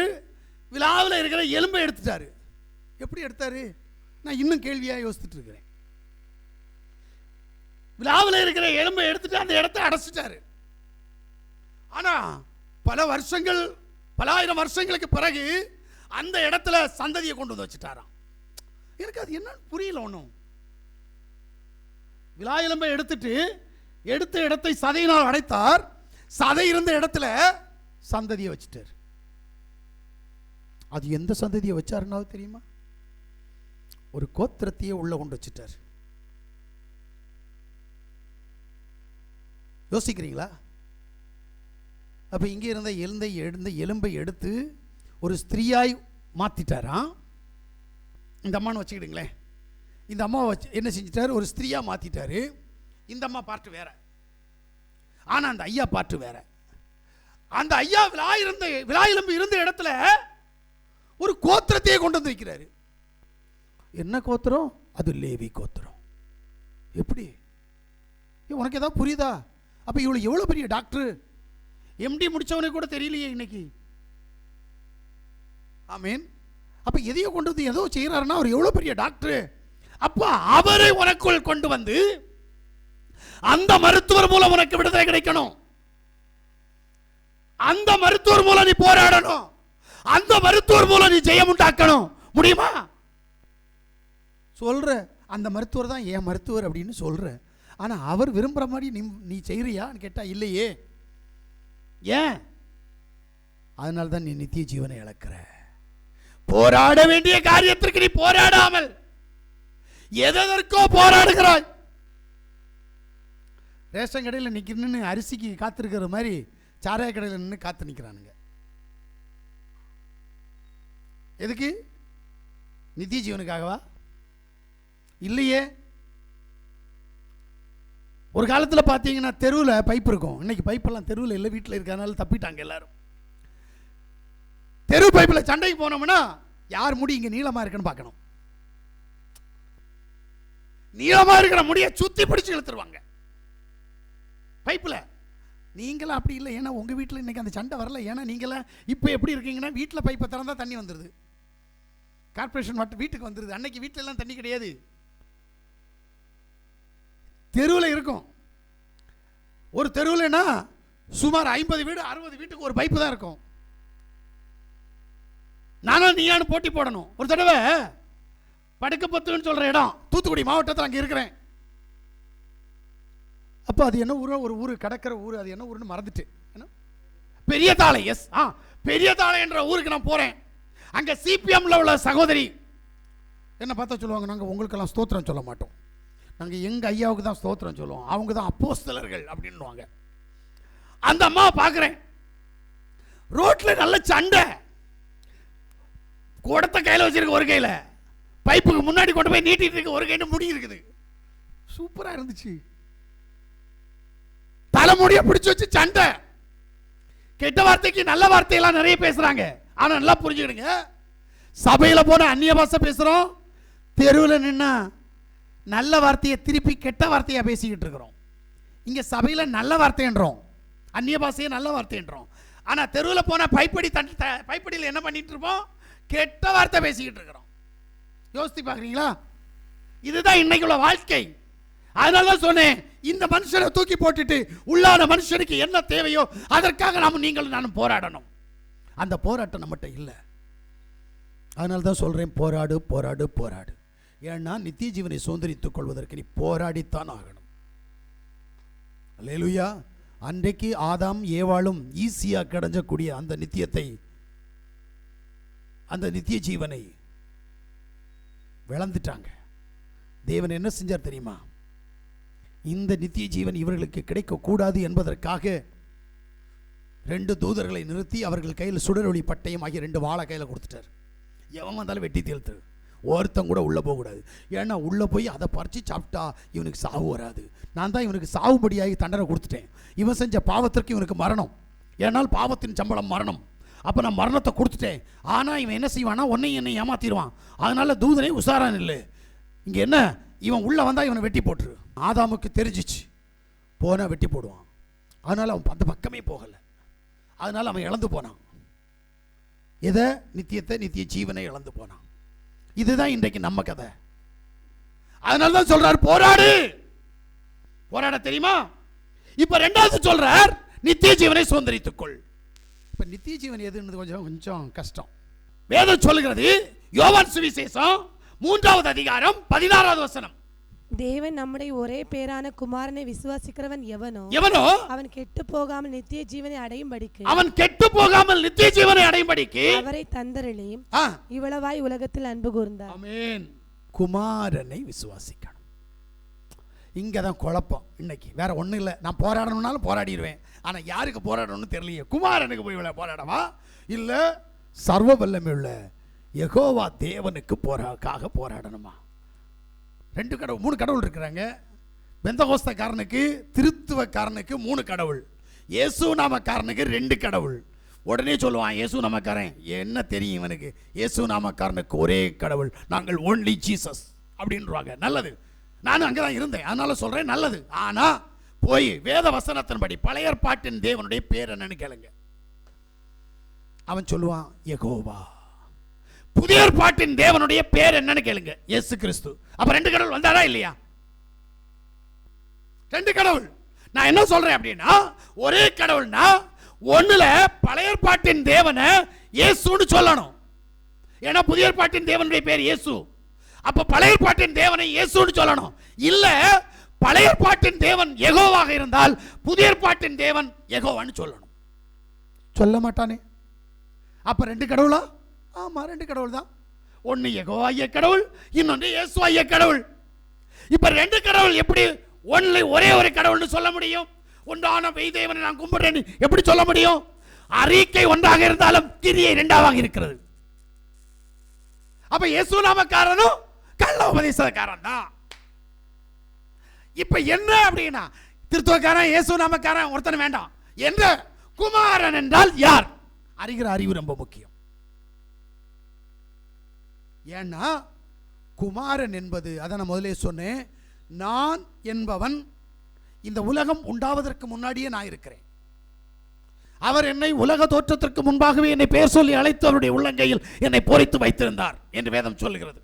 விழாவில் இருக்கிற எலும்பை எடுத்துட்டாரு. எப்படி எடுத்தாரு? நான் இன்னும் கேள்வியாக யோசிச்சுட்டு இருக்கிறேன். விழாவில் இருக்கிற எலும்பை எடுத்துட்டு அந்த இடத்தை அடைச்சிட்டாரு. ஆனால் பல வருஷங்கள், பல ஆயிரம் வருஷங்களுக்கு பிறகு அந்த இடத்துல சந்ததியை கொண்டு வந்து வச்சுட்டாராம். எனக்கு அது என்ன புரியல ஒன்றும். விழா எலும்பை எடுத்துட்டு எடுத்த இடத்தை சதையினால் அடைத்தார். சதை இருந்த இடத்துல சந்ததியை வச்சுட்டார். அது எந்த சந்ததியை வச்சாருன்னா தெரியுமா? ஒரு கோத்திரத்தையே உள்ள கொண்டு வச்சுட்டார். யோசிக்கிறீங்களா? அப்ப இங்கே இருந்த எலும்பை எடுத்து ஒரு ஸ்திரீயாய் மாத்திட்டாராம். இந்த அம்மான்னு வச்சுக்கிடுங்களேன். இந்த அம்மாவை வச்சு என்ன செஞ்சிட்டாரு? ஒரு ஸ்திரீயா மாத்திட்டாரு. இந்த அம்மா பாட்டு வேற, ஆனா அந்த ஐயா பாட்டு வேற. அந்த ஐயா விழா எலும்பு இருந்த இடத்துல ஒரு கோத்திரத்தையே கொண்டு வந்து வைக்கிறாரு. என்ன கோத்திரம்? அது லேவி கோத்திரம். எப்படி? உனக்கு ஏதாவது புரியுதா? அப்ப இவ்வளவு எவ்வளவு பெரிய டாக்டர், எம்டி முடிச்சவனுக்கு கூட தெரியலையே இன்னைக்கு. ஆமீன். அப்ப எதையோ கொண்டு வந்து ஏதோ செய்யறாருன்னா அவர் எவ்வளவு பெரிய டாக்டர். அப்ப அவரை உனக்குள் கொண்டு வந்து அந்த மருத்துவர் மூலம் உனக்கு விடுதலை கிடைக்கணும். அந்த மருத்துவர் மூலம் நீ போராடணும். அந்த மருத்துவர் மூலம் நீ ஜெயம் உண்டாக்கணும். முடியுமா? சொல்ற அந்த மருத்துவர் தான் என் மருத்துவர் அப்படின்னு சொல்ற. ஆனா அவர் விரும்புற மாதிரி நீ செய்யறியான்னு கேட்டா இல்லையே. ஏன்? அதனால தான் நீ நித்திய ஜீவனை இழக்கிற. போராட வேண்டிய காரியத்திற்கு நீ போராடாமல் எதற்கோ போராடுகிறாய். ரேஷன் கடையில் நின்று அரிசிக்கு காத்திருக்கிற மாதிரி சாராய கடையில் நின்று காத்து நிற்கிறானுங்க. எதுக்கு? நித்திய ஜீவனுக்காகவா? இல்லையே. ஒரு காலத்தில் பார்த்தீங்கன்னா தெருவில் பைப் இருக்கும். இன்னைக்கு பைப்பெல்லாம் தெருவில் இல்லை, வீட்டில் இருக்கிறதுனால தப்பிட்டாங்க எல்லாரும். தெரு பைப்பில் சண்டைக்கு போனோம்னா யார் முடி இங்கே நீளமாக இருக்குன்னு பார்க்கணும். நீளமாக இருக்கிற முடியை சுற்றி பிடிச்சு இழுத்துருவாங்க பைப்பில். நீங்களாம் அப்படி இல்லை. ஏன்னா உங்கள் வீட்டில் இன்னைக்கு அந்த சண்டை வரல. ஏன்னா நீங்களாம் இப்போ எப்படி இருக்கீங்கன்னா வீட்டில் பைப்பை திறந்தா தண்ணி வந்துடுது, கார்பரேஷன் வாட்டர் வீட்டுக்கு வந்துடுது. அன்னைக்கு வீட்டில் எல்லாம் தண்ணி கிடையாது, தெருவில் இருக்கும். ஒரு தெருவில்னா சுமார் 50 வீடு 60 வீட்டுக்கு ஒரு பைப்பு தான் இருக்கும். நானும் நீயானு போட்டி போடணும். ஒரு தடவை படுக்கப்பத்துன்னு சொல்ற இடம் தூத்துக்குடி மாவட்டத்தில் அங்கே இருக்கிறேன். அப்போ அது என்ன ஊர்? ஒரு ஊர் கடற்கரை ஊர். அது என்ன ஊருன்னு மறந்துட்டு, பெரிய தாளை. எஸ், பெரிய தாளை என்ற ஊருக்கு நான் போறேன். அங்க சிபிஎம்ல உள்ள சகோதரி என்ன பார்த்தா சொல்லுவாங்க, நாங்கள் உங்களுக்கெல்லாம் ஸ்தோத்திரம் சொல்ல மாட்டோம், நாங்கள் எங்கள் ஐயாவுக்கு தான் ஸ்தோத்திரம் சொல்லுவோம், அவங்க தான் அப்போஸ்தலர்கள் அப்படின்னுவாங்க. அந்த அம்மாவை பார்க்குறேன், ரோட்டில் நல்ல சண்டை, குடத்தை கையில் வச்சிருக்க ஒரு கையில், பைப்புக்கு முன்னாடி கொண்டு போய் நீட்டிட்டு இருக்க ஒரு கையில் முடி இருக்குது. சூப்பராக இருந்துச்சு. தலைமுடியை பிடிச்சி வச்சு சண்டை. கெட்ட வார்த்தைக்கு நல்ல வார்த்தையெல்லாம் நிறைய பேசுறாங்க. ஆனா நல்லா புரிஞ்சுக்கிடுங்க, சபையில போன அந்நிய பாஷை பேசுறோம், தெருவில் நின்னா நல்ல வார்த்தையை திருப்பி கெட்ட வார்த்தையா பேசிக்கிட்டு இருக்கிறோம். இங்க சபையில நல்ல வார்த்தைன்றோம், அந்நிய பாஷையை நல்ல வார்த்தைன்றோம். ஆனா தெருவில் போன பைப்படியில் என்ன பண்ணிட்டு இருப்போம்? கெட்ட வார்த்தை பேசிக்கிட்டு இருக்கிறோம். யோசித்து பாக்குறீங்களா? இதுதான் இன்னைக்குள்ள வாழ்க்கை. அதனால சொன்னேன், இந்த மனுஷனை தூக்கி போட்டுட்டு உள்ளான மனுஷனுக்கு என்ன தேவையோ அதற்காக நானும் போராடணும். அந்த போராட்டம் நம்மகிட்ட இல்லை. அதனால தான் சொல்றேன், போராடு போராடு போராடு. ஏன்னா நித்திய ஜீவனை சுதந்திரித்துக் கொள்வதற்கு நீ போராடித்தான் ஆகணும். அல்லேலூயா. அன்றைக்கு ஆதாம் ஏவாளும் ஈஸியாக கிடைஞ்சக்கூடிய அந்த நித்தியத்தை, அந்த நித்திய ஜீவனை விளந்துட்டாங்க. தேவன் என்ன செஞ்சார் தெரியுமா? இந்த நித்திய ஜீவன் இவர்களுக்கு கிடைக்கக்கூடாது என்பதற்காக 2 தூதர்களை நிறுத்தி அவர்கள் கையில் சுடரொளி பட்டயம் ஆகிய 2 வாழை கையில் கொடுத்துட்டார். எவன் வந்தாலும் வெட்டி தீர்த்து, ஒருத்தன் கூட உள்ளே போகக்கூடாது. ஏன்னா உள்ளே போய் அதை பறித்து சாப்பிட்டா இவனுக்கு சாவு வராது. நான் தான் இவனுக்கு சாவுபடியாகி தண்டனை கொடுத்துட்டேன். இவன் செஞ்ச பாவத்திற்கு இவனுக்கு மரணம், ஏன்னால் பாவத்தின் சம்பளம் மரணம். அப்போ நான் மரணத்தை கொடுத்துட்டேன். ஆனால் இவன் என்ன செய்வானா, உன்னையும் என்னை ஏமாத்திடுவான். அதனால தூதனை உசாரான் இல்லை. இங்கே என்ன, இவன் உள்ளே வந்தால் இவனை வெட்டி போட்டுரு. ஆதாமுக்கு தெரிஞ்சிச்சு, போனால் வெட்டி போடுவான். அதனால் அவன் அந்த பக்கமே போகலை. அதனால் அவன் இழந்து போனான். எதை? நித்தியத்தை, நித்திய ஜீவனை இழந்து போனான். இதுதான் இன்றைக்கு நம்ம கதை. அதனால தான் சொல்றார், போராடு. போராட தெரியுமா? இப்ப 2வது சொல்றார், நித்திய ஜீவனை சுதந்தரித்துக்கொள். இப்ப நித்திய ஜீவன் எதுன்னு கொஞ்சம் கஷ்டம். வேதம் சொல்லுகிறது, யோவான் சுவிசேஷம் 3வது அதிகாரம் 16வது வசனம். தேவன் நம்முடைய ஒரே பேரான குமாரனை விசுவாசிக்கிறவன் எவனோ அவன் கெட்டு போகாமல் நித்திய ஜீவனை அடையும்படிக்கு அவரை தந்தருளி இவ்வளவாய் உலகத்தில் அன்பு கூர்ந்தார். ஆமென். குமாரனை விசுவாசிக்கணும். இங்கதான் குழப்பம் இன்னைக்கு. வேற ஒண்ணும் இல்லை. நான் போராடணும்னாலும் போராடிடுவேன். ஆனா யாருக்கு போராடணும்னு தெரியலையே. குமாரனுக்கு போய் போராடவா, இல்ல சர்வ வல்லமையுள்ள யெகோவா தேவனுக்கு போராடணுமா? 2 கடவுள், 3 கடவுள் இருக்கிறாங்க. பெந்தகோஸ்தக்காரனுக்கு, திருத்துவக்காரனுக்கு 3 கடவுள். இயேசு நாமக்காரனுக்கு 2 கடவுள். உடனே சொல்லுவான், இயேசு நாமக்காரன் என்ன தெரியும் இவனுக்கு? இயேசு நாமக்காரனுக்கு ஒரே கடவுள், நாங்கள் ஓன்லி ஜீசஸ் அப்படின்றாங்க. நல்லது, நானும் அங்கே தான் இருந்தேன், அதனால சொல்றேன், நல்லது. ஆனா போய் வேத வசனத்தின்படி பழைய ஏற்பாட்டின் தேவனுடைய பேர் என்னன்னு கேளுங்க. அவன் சொல்லுவான் யெகோவா. புதிய ஏற்பாட்டின் தேவனுடைய பேர் என்னன்னு கேளுங்க, இயேசு கிறிஸ்து. அப்ப 2 கடவுள் வந்தாரா இல்லையா? 2 கடவுள். நான் என்ன சொல்றேன் அப்படின்னா, ஒரே கடவுள்னா ஒண்ணுல பழைய ஏற்பாட்டின் தேவனை இயேசுன்னு சொல்லணும். ஏன்னா புதிய ஏற்பாட்டின் தேவனுடைய பேர் இயேசு. அப்ப பழைய ஏற்பாட்டின் தேவனை இயேசுன்னு சொல்லணும். இல்ல பழைய ஏற்பாட்டின் தேவன் யெகோவாக இருந்தால் புதிய ஏற்பாட்டின் தேவன் யெகோவான்னு சொல்லணும். சொல்ல மாட்டானே. அப்ப 2 கடவுளா? ஆமா, 2 கடவுள் தான். ஒன்னு யெகோவா ஐய கடவுள், இன்னொன்று இயேசு ஐய கடவுள். இப்ப 2 கடவுள் எப்படி ஒன்லி ஒரே ஒரு கடவுள்னு சொல்ல முடியும்? ஒன்றான மெய்தேவனை நான் கும்பிடுறேன் எப்படி சொல்ல முடியும்? அறிக்கை ஒன்றாக இருந்தாலும் கிரியை 2ஆக இருக்கிறது. அப்ப இயேசு நாமக்காரனும் கள்ள உபதேசக்காரன் தான். இப்ப என்ன அப்படின்னா, திருத்துவக்காரன் இயேசு நாமக்காரன் ஒருத்தன் வேண்டாம். என்ற குமாரன் என்றால் யார்? அறிகிற அறிவு ரொம்ப முக்கியம். ஏன்னா குமாரன் என்பது, அதை நான் முதலே சொன்னேன், நான் என்பவன் இந்த உலகம் உண்டாவதற்கு முன்னாடியே நான் இருக்கிறேன். அவர் என்னை உலக தோற்றத்திற்கு முன்பாகவே என்னை பெயர் சொல்லி அழைத்து அவருடைய உள்ளங்கையில் என்னை பொறித்து வைத்திருந்தார் என்று வேதம் சொல்லுகிறது.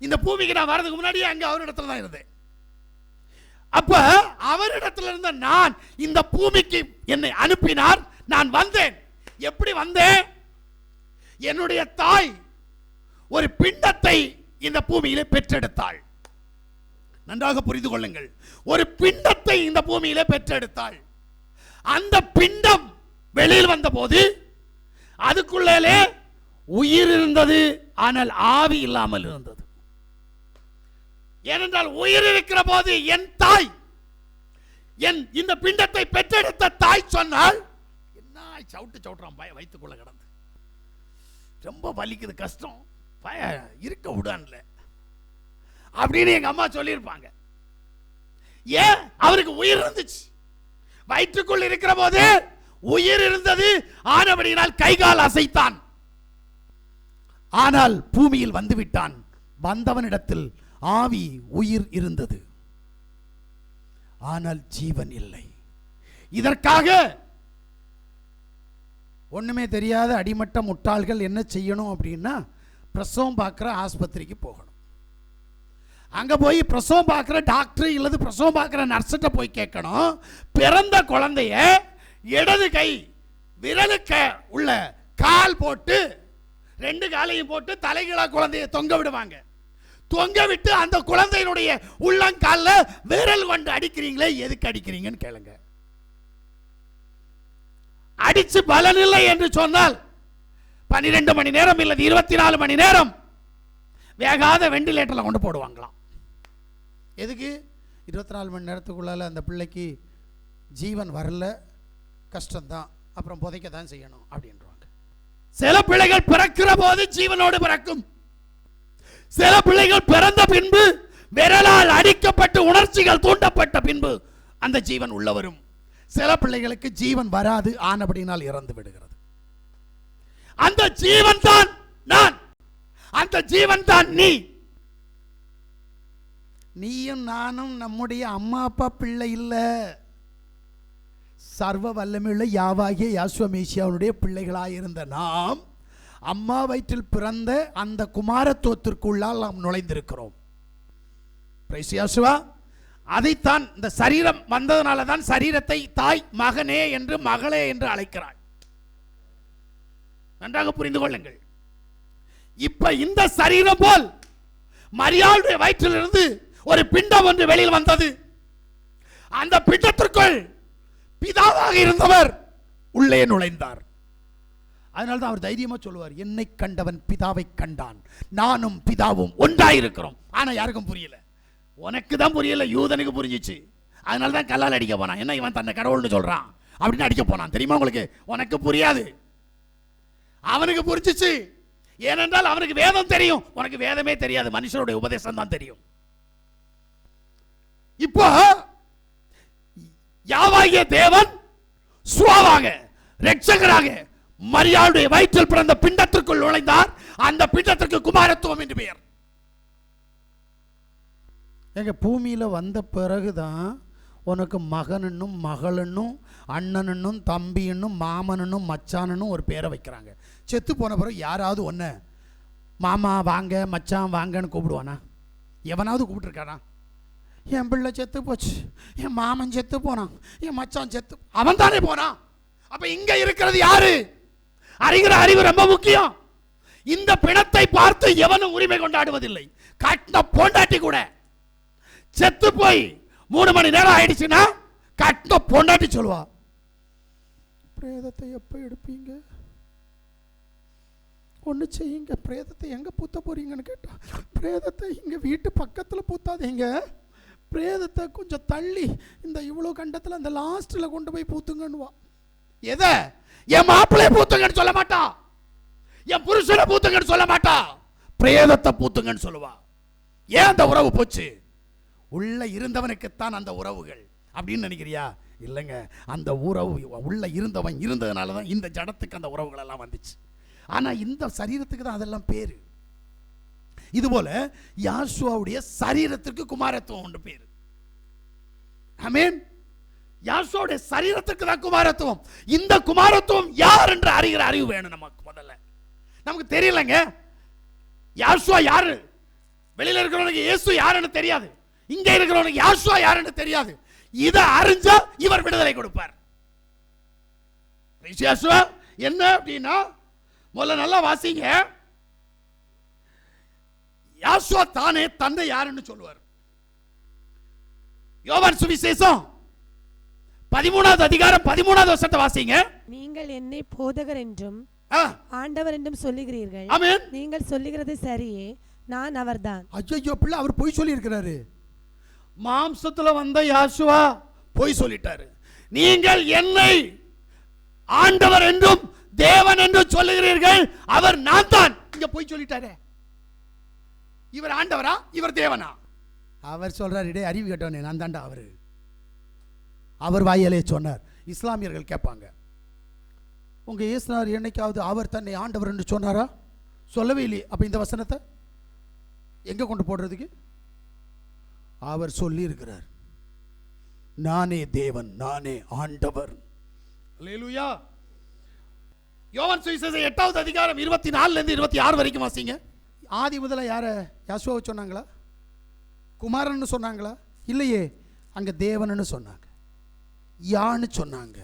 இந்த பூமிக்கு நான் வரதுக்கு முன்னாடியே அங்க அவரிடத்துல தான் இருந்தேன். அப்ப அவரிடத்துல இருந்த நான் இந்த பூமிக்கு என்னை அனுப்பினார், நான் வந்தேன். எப்படி வந்தேன்? என்னுடைய தாய் ஒரு பிண்டத்தை இந்த பூமியிலே பெற்றெடுத்தாள். நன்றாக புரிந்து கொள்ளுங்கள். ஒரு பிண்டத்தை இந்த பூமியிலே பெற்றெடுத்தாள். அந்த பிண்டம் வெளியில் வந்த போது அதுக்குள்ளே உயிர் இருந்தது, ஆனால் ஆவி இல்லாமல் இருந்தது. ஏனென்றால் உயிர் இருக்கிற போது என் தாய், என் இந்த பிண்டத்தை பெற்றெடுத்த தாய் சொன்னால், என்ன சவுட்டுறான் பய வைத்துக்குள்ள கிடந்து, ரொம்ப வலிக்குது, கஷ்டம், பய இருக்க விடான்ல அப்படின்னு எங்க அம்மா சொல்லியிருப்பாங்க. ஏன்? அவருக்கு உயிர் இருந்துச்சு. வயிற்றுக்குள் இருக்கிற போது உயிர் இருந்தது, ஆனபடியினால் கைகால் அசைத்தான். ஆனால் பூமியில் வந்துவிட்டான். வந்தவனிடத்தில் ஆவி உயிர் இருந்தது, ஆனால் ஜீவன் இல்லை. இதற்காக ஒண்ணுமே தெரியாத அடிமட்ட முட்டாள்கள் என்ன செய்யணும் அப்படின்னா, பிரசவம் பார்க்கிற ஆஸ்பத்திரிக்கு போகணும். அங்க போய் பிரசவம் பார்க்கிற டாக்டர் இல்லது பிரசவம் பார்க்கிற நர்ஸ்கிட்ட போய் கேட்கணும், பிறந்த குழந்தைய இடது கை விரலுக்கு உள்ள கால் போட்டு 2 காலையும் போட்டு தலைகீழா குழந்தைய தொங்க விடுவாங்க. தொங்க விட்டு அந்த குழந்தையினுடைய உள்ளங்கால்ல விரல் கொண்டு அடிக்கிறீங்களே, எதுக்கு அடிக்கிறீங்கன்னு கேளுங்க. அடிச்சு பலன் இல்லை என்று சொன்னால் 12 மணி நேரம் இல்லது 24 மணி நேரம் வேகாத வெண்டிலேட்டர்ல கொண்டு போடுவாங்களாம். எதுக்கு? 24 மணி நேரத்துக்குள்ளால அந்த பிள்ளைக்கு ஜீவன் வரல, கஷ்டம்தான், அப்புறம் புதைக்க தான் செய்யணும் அப்படின்றாங்க. சில பிள்ளைகள் பிறக்கிற போது ஜீவனோடு பிறக்கும். சில பிள்ளைகள் பிறந்த பின்பு விரலால் அடிக்கப்பட்டு உணர்ச்சிகள் தூண்டப்பட்ட பின்பு அந்த ஜீவன் உள்ள வரும். சில பிள்ளைகளுக்கு ஜீவன் வராது, ஆனபடினால் இறந்து விடுகிறது. அந்த ஜீவன் தான் நான், அந்த ஜீவன் தான் நீ. நீயும் நானும் நம்முடைய அம்மா அப்பா பிள்ளை இல்ல, சர்வ வல்லமையுள்ள யாவாகிய யாசுவ மேசியாவுடைய பிள்ளைகளாயிருந்த நாம் அம்மா வயிற்றில் பிறந்த அந்த குமாரத்துவத்திற்குள்ளால் நாம் நுழைந்திருக்கிறோம். பிரைஸ் யாசுவா. அதைத்தான் இந்த சரீரம் வந்ததனால தான் சரீரத்தை தாய் மகனே என்று மகளே என்று அழைக்கிறாள். நன்றாக புரிந்து கொள்ளுங்கள். இப்ப இந்த சரீரம் போல் மரியாளுடைய வயிற்றிலிருந்து ஒரு பிண்டம் ஒன்று வெளியில் வந்தது. அந்த பிண்டத்திற்குள் பிதாவாக இருந்தவர் உள்ளே நுழைந்தார். அதனால்தான் அவர் தைரியமா சொல்லுவார், என்னை கண்டவன் பிதாவை கண்டான், நானும் பிதாவும் ஒன்றாயிருக்கிறோம். ஆனா யாருக்கும் புரியல. உனக்கு தான் புரியல, யூதனுக்கு புரிஞ்சிச்சு. அதனால தான் கல்லால் அடிக்க போனான். என்ன இவன் தன்னை கடவுள்னு சொல்றான் அப்படின்னு அடிக்க போனான். தெரியுமா உங்களுக்கு? உனக்கு புரியாது, அவனுக்கு புரிஞ்சிச்சு. ஏனென்றால் அவனுக்கு வேதம் தெரியும், உனக்கு வேதமே தெரியாது, மனுஷனுடைய உபதேசம் தான் தெரியும். இப்போ யாவாகிய தேவன் சுவாவாக இரட்சகராக மரியாளுடைய வயிற்றில் பிறந்த பிண்டத்திற்குள் நுழைந்தார். அந்த பிண்டத்திற்கு குமாரத்துவம் என்று பெயர். எங்க பூமியில வந்த பிறகுதான் உனக்கு மகனுன்னும் மகளன்னும் அண்ணனுன்னும் தம்பின்னும் மாமனுன்னும் மச்சானுன்னும் ஒரு பேரை வைக்கிறாங்க. செத்து போன பிறகு யாராவது ஒன்று மாமா வாங்க மச்சான் வாங்கன்னு கூப்பிடுவானா? எவனாவது கூப்பிட்டுருக்கானா? என் பிள்ளை செத்து போச்சு, என் மாமன் செத்து போனான், என் மச்சான் செத்து, அவன் தானே போனான். அப்ப இங்க இருக்கிறது யாரு? அறிகிற அறிவு ரொம்ப முக்கியம். இந்த பிணத்தை பார்த்து எவனும் உரிமை கொண்டாடுவதில்லை. கட்டின பொண்டாட்டி கூட செத்து போய் 3 மணி நேரம் ஆயிடுச்சுன்னா கட்டின பொண்டாட்டி சொல்லுவா, பிரேதத்தை எப்ப எடுப்பீங்க, ஒன்று செய்யுங்க, பிரேதத்தை எங்க பூத்த போறீங்கன்னு கேட்டா, பிரேதத்தை இங்க வீட்டு பக்கத்துல பூத்தாதீங்க, பிரேதத்தை கொஞ்சம் தள்ளி இந்த இவ்வளவு கண்டத்துல அந்த லாஸ்ட்ல கொண்டு போய் பூத்துங்கன்னுவா. எதை? என் மாப்பிள்ளைய பூத்துங்கன்னு சொல்ல மாட்டா, என் புருஷனை பூத்துங்கன்னு சொல்ல மாட்டா, பிரேதத்தை பூத்துங்கன்னு சொல்லுவா. ஏன் அந்த உறவு போச்சு? உள்ள இருந்தவனுக்குத்தான் அந்த உறவுகள் அப்படின்னு நினைக்கிறியா? இல்லைங்க, அந்த உறவு உள்ள இருந்தவன் இருந்ததுனால தான் இந்த ஜடத்துக்கு அந்த உறவுகள் எல்லாம் வந்துச்சு. ஆனா இந்த சரீரத்துக்கு தான் அதெல்லாம் பேரு. இதுபோல யாசுவாவுடைய சரீரத்திற்கு குமாரத்துவம் உண்டு பேரு. ஆமென். யாசுவாவுடைய சரீரத்திற்கு தான் குமாரத்துவம். இந்த குமாரத்துவம் யார் என்று அறிகிற அறிவு வேணும் நமக்கு. முதல்ல நமக்கு தெரியலங்க யாசுவா யாரு. வெளியில இருக்கிறவனுக்கு இயேசு யாருன்னு தெரியாது, இங்க இருக்கிறவனுக்கு யாசுவா யாருன்னு தெரியாது. இதை அறிஞ்சா இவர் விடுதலை கொடுப்பார். யாசுவா என்ன அப்படின்னா, முதல்ல நல்லா வாசிங்க. யாசுவா தானே தந்தை யாருன்னு சொல்லுவார். யோவான் சுவிசேஷம் 13வது அதிகாரம் 13வது வசனத்தை வாசிங்க. நீங்கள் என்னை போதகர் என்றும் ஆண்டவர் என்றும் சொல்லுகிறீர்கள். ஆமென். நீங்கள் சொல்லுகிறது சரியே, நான் அவர்தான். ஐயோ பிள்ளை, அவர் பொய் சொல்லி இருக்கிறாரு. மாம்சத்துல வந்த யாசுவா பொய் சொல்லிட்டாரு. நீங்கள் என்னை ஆண்டவர் என்றும் தேவன் என்றும் சொல்லுகிறீர்கள், அவர் நான் தான். இங்க பொய் சொல்லிட்டாரு. இவர் ஆண்டவரா, இவர் தேவனா? அவர் சொல்றாரு, டே அறிவு கேட்டவனே, நான் தாண்டா அவரு. அவர் வாயிலே சொன்னார். இஸ்லாமியர்கள் கேட்பாங்க, உங்க இயேசுனார் என்னைக்காவது அவர் தன்னை ஆண்டவர் என்று சொன்னாரா? சொல்லவே இல்லையே. அப்ப இந்த வசனத்தை எங்க கொண்டு போடுறதுக்கு? அவர் சொல்லி இருக்கிறார், நானே தேவன், நானே ஆண்டவர். அல்லேலூயா. யோவான் சுவிசேஷம் 8வது அதிகாரம் 24 இருந்து 26 வரைக்கும் வாசிங்க. ஆதி முதல்ல யார யாசுவாவை சொன்னாங்களா? குமாரன்னு சொன்னாங்களா? இல்லையே, அங்க தேவன்னு சொன்னாங்க, யான்னு சொன்னாங்க.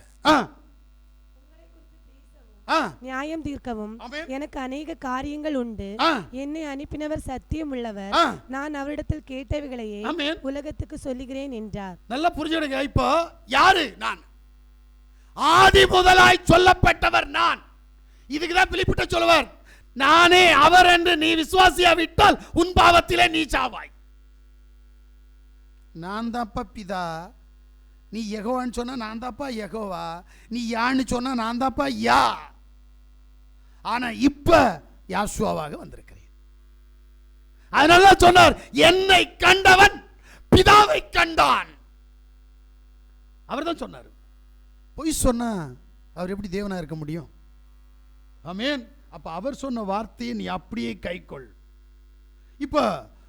ஆ, நியாயம் தீர்க்கவும் ஆமென். எனக்கு அநேக காரியங்கள் உண்டு. ஆ, என்னை அனுப்பினவர் சத்தியம் உள்ளவர். ஆ, நான் அவரிடத்தில் கேட்டவைகளையே ஆமென். உலகத்துக்கு சொல்லுகிறேன் என்றார். நல்லா புரிஞ்சுடுங்க. இப்போ யாரு? நான் ஆதி முதலாய் சொல்லப்பட்டவர் நான். இதுக்குதான் பிலிப்பிட்ட சொல்லுவார், நானே அவர் என்று நீ விசுவாசியா விட்டால் உன் பாவத்திலே நீ சாவாய். நான் தான்ப்பா பிதா, நீ யெகோவான்னு சொன்னா நான் தான்ப்பா யெகோவா, நீ யான்னு சொன்னா நான் தான்ப்பா யா. ஆனா இப்ப யாசுவாவாக வந்திருக்கிறேன். அதனால சொன்னார், என்னை கண்டவன் பிதாவை கண்டான். அவர் தான் சொன்னார். பொய் சொன்னா அவர் எப்படி தேவனா இருக்க முடியும்? ஆமென். அப்ப அவர் சொன்ன வார்த்தையை நீ அப்படியே கைக்கொள். இப்ப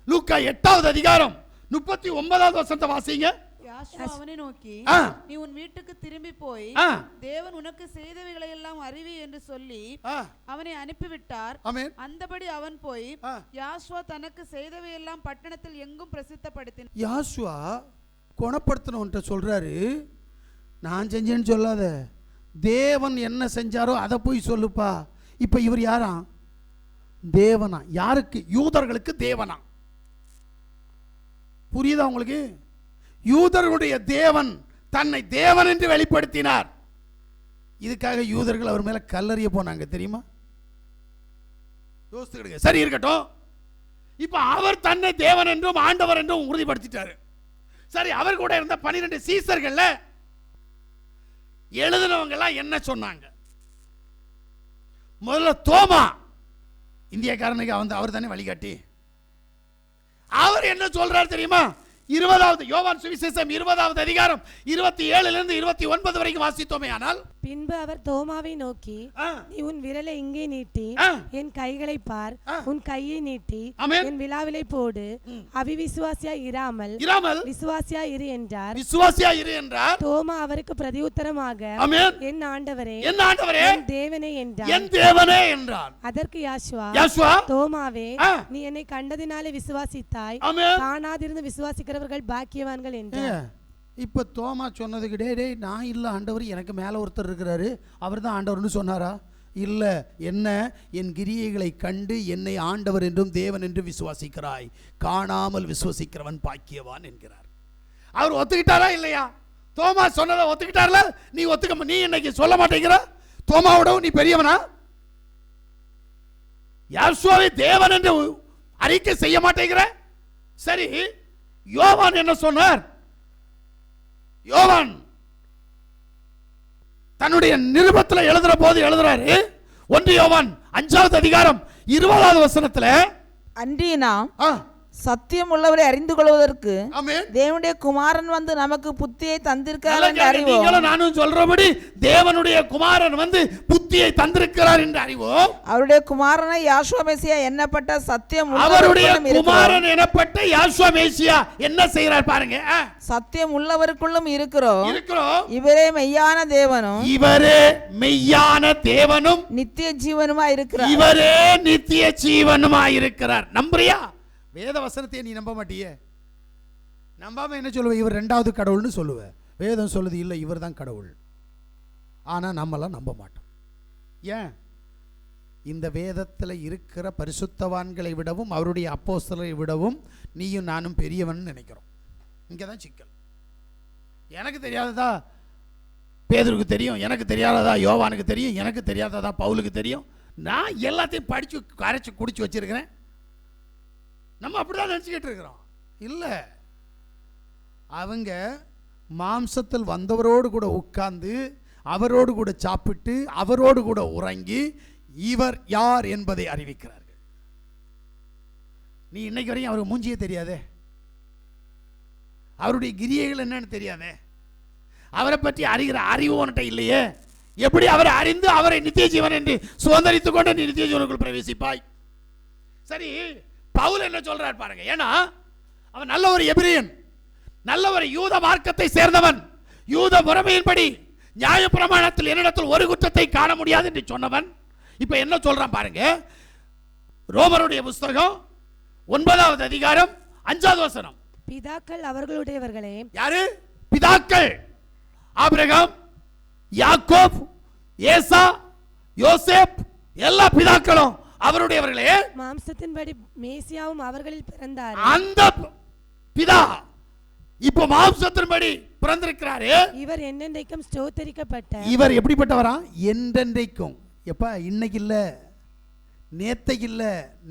லூக்கா 8வது அதிகாரம் 39வது வசனத்தை வாசிங்க. யாஷுவா அவனை நோக்கி, ஆ, நீ உன் வீட்டுக்கு திரும்பி போய் ஆ, தேவன் உனக்கு செய்தவைகளை எல்லாம் அறிவி என்று சொல்லி ஆ, அவனை அனுப்பிவிட்டார். ஆமென். அந்தபடி அவன் போய் ஆ. யாஷுவா தனக்கு செய்தவையெல்லாம் பட்டணத்தில் எங்கும் பிரசித்தப்படுத்தினான். யாசுவா குணப்படுத்தணும்ன்ற சொல்றாரு. நான் செஞ்சேன்னு சொல்லாத, தேவன் என்ன செஞ்சாரோ அதை போய் சொல்லுப்பா. இப்ப இவர் யாரா? தேவனா. யாருக்கு? யூதர்களுக்கு தேவனா. புரியுதா உங்களுக்கு? யூதர்களுடைய தேவன் தன்னை தேவன் என்று வெளிப்படுத்தினார். இதுக்காக யூதர்கள் அவர் மேல கல்லறிய போனாங்க தெரியுமா? யோசித்துக்கிடுங்க. சரி இருக்கட்டும். இப்ப அவர் தன்னை தேவன் என்றும் ஆண்டவர் என்றும் உறுதிப்படுத்திட்டாரு. சரி, அவர் கூட இருந்த 12 சீசர்கள்ல எழுதினவங்க எல்லாம் என்ன சொன்னாங்க? முதல்ல தோமா, இந்தியக்காரனுக்கு அவர் தானே வழிகாட்டி. அவர் என்ன சொல்றாரு தெரியுமா? 20வது யோவான் சுவிசேஷம் 20வது அதிகாரம் 27 இருந்து 29 வரைக்கும் வாசித்தோமே. ஆனால் பின்பு அவர் தோமாவை நோக்கி, ஆ, நீ உன் விரலை இங்கே நீட்டி ஆ, என் கைகளை பார். ஆ. உன் கையை நீட்டி ஆமென். என் விலாவிலை போடு. அவிவிசுவாசியா இராமல் இராமல் விசுவாசியா இரு என்றார். விசுவாசியா இரு என்றார். தோமா அவருக்கு பிரதியுத்தரமாக, ஆமென். என் ஆண்டவரே, என் ஆண்டவரே, என் தேவனே என்றார். என் தேவனே என்றார். அதற்கு யாசுவா, யாசுவா, தோமாவே, ஆ, நீ என்னை கண்டதினாலே விசுவாசித்தாய். ஆமென். காணாதிருந்து விசுவாசிக்கிறவர்கள் பாக்கியவான்கள் என்றார். இப்ப தோமா சொன்னதுக்கு, டேய் நான் இல்ல ஆண்டவர், எனக்கு மேல ஒருத்தர் இருக்கிறாரு, அவர் தான் ஆண்டவர்னு சொன்னாரா? இல்ல. என்ன? என் கிரியைகளை கண்டு என்னை ஆண்டவர் என்றும் தேவன் என்றும் விசுவாசிக்கிறாய், காணாமல் விசுவாசிக்கிறவன் பாக்கியவான் என்கிறார். அவர் ஒத்துக்கிட்டாரா இல்லையா? தோமா சொன்னதை ஒத்துக்கிட்டார்ல? நீ ஒத்துக்க, நீ இன்னைக்கு சொல்ல மாட்டேங்கிற? தோமாவோடவும் நீ பெரியவனா? யாசுவாவை தேவன் என்று அறிக்கை செய்ய மாட்டேங்கிற? சரி, யோவான் என்ன சொன்னார்? யோவான் தன்னுடைய நிருபத்தில் எழுதுற போது எழுதுறாரு. 1 யோவான் 5வது அதிகாரம் 20வது வசனத்துல, அன்றினா சத்தியம் உள்ளவரை அறிந்து கொள்வதற்கு ஆமென், தேவனுடைய குமாரன் வந்து நமக்கு புத்தியை தந்திருக்கிறார் நல்லா என்று கேளுங்க. அறிவோம். நீங்களும் நானும் சொல்றபடி தேவனுடைய குமாரன் வந்து புத்தியை தந்திருக்கிறார் என்று அறிவோம். அவருடைய குமாரனை யாசுவா மெசியா எண்ணப்பட்ட சத்தியம் அவருடைய உள்ளவருக்குள்ளும் இருக்கிறோம். குமாரன் எனப்பட்ட யாசுவா மேசியா என்ன செய்யறார் பாருங்க. சத்தியம் உள்ளவருக்குள்ளும் இருக்கிறோம். இருக்கிறோம். இவரே மெய்யான தேவனும் இவரே மெய்யான தேவனும் நித்திய ஜீவனுமா இருக்கிறார். இவரே நித்திய ஜீவனுமா இருக்கிறார். நம்புறியா? வேத வசனத்தை நீ நம்ப மாட்டியே. நம்பாம என்ன சொல்லுவ? இவர் 2வது கடவுள்னு சொல்லுவ. வேதம் சொல்லுது இல்லை, இவர் தான் கடவுள். ஆனா நம்மளாம் நம்ப மாட்டோம். ஏன்? இந்த வேதத்தில் இருக்கிற பரிசுத்தவான்களை விடவும் அவருடைய அப்போஸ்தலரை விடவும் நீயும் நானும் பெரியவன் நினைக்கிறோம். இங்கே தான் சிக்கல். எனக்கு தெரியாததா பேதுருக்கு தெரியும், எனக்கு தெரியாததா யோவானுக்கு தெரியும், எனக்கு தெரியாததா பவுலுக்கு தெரியும். நான் எல்லாத்தையும் படித்து கரைச்சி குடிச்சு வச்சிருக்கிறேன். நம்ம அப்படிதான் நினச்சிக்கிட்டு இருக்கிறோம். இல்லை, அவங்க மாம்சத்தில் வந்தவரோடு கூட உட்கார்ந்து அவரோடு கூட சாப்பிட்டு அவரோடு கூட உறங்கி இவர் யார் என்பதை அறிவிக்கிறார்கள். நீ இன்னைக்கு வரையும் அவருக்கு மூஞ்சியே தெரியாதே, அவருடைய கிரியைகள் என்னன்னு தெரியாதே, அவரை பற்றி அறிகிற அறிவு உன்கிட்ட இல்லையே. எப்படி அவரை அறிந்து அவரை நித்திய ஜீவன் என்று சுதந்திரித்துக் கொண்டு நீ நித்திய ஜீவனுக்குள் பிரவேசிப்பாய்? சரி, பவுல் என்ன சொல்றார் பாருங்க. ஏன்னா அவன் நல்ல ஒரு எபிரியன், நல்ல ஒரு யூத மார்க்கத்தை சேர்ந்தவன், யூத முறைமையின்படி நியாய பிரமாணத்தில் என்னிடத்தில் ஒரு குற்றத்தை காண முடியாது என்று சொன்னவன். இப்ப என்ன சொல்றான் பாருங்க. ரோமருடைய புஸ்தகம் 9வது அதிகாரம் 5வது வசனம். பிதாக்கள் அவர்களுடையவர்களே. யாரு பிதாக்கள்? ஆபிரகாம், யாக்கோப், ஏசா, யோசேப், எல்லா பிதாக்களும் அவருடையவர்களே. மாம்சத்தின்படி மேசியாவும் அவர்களில் பிறந்தார். அந்த பிதா இப்ப மாம்சத்தின்படி பிறந்திருக்கிறாரு. இவர் என்னென்றைக்கும் ஸ்தோத்தரிக்கப்பட்ட. இவர் எப்படிப்பட்டவரா? என்றென்றைக்கும். எப்ப? இன்னைக்கு இல்ல, நேத்தைக்கு இல்ல,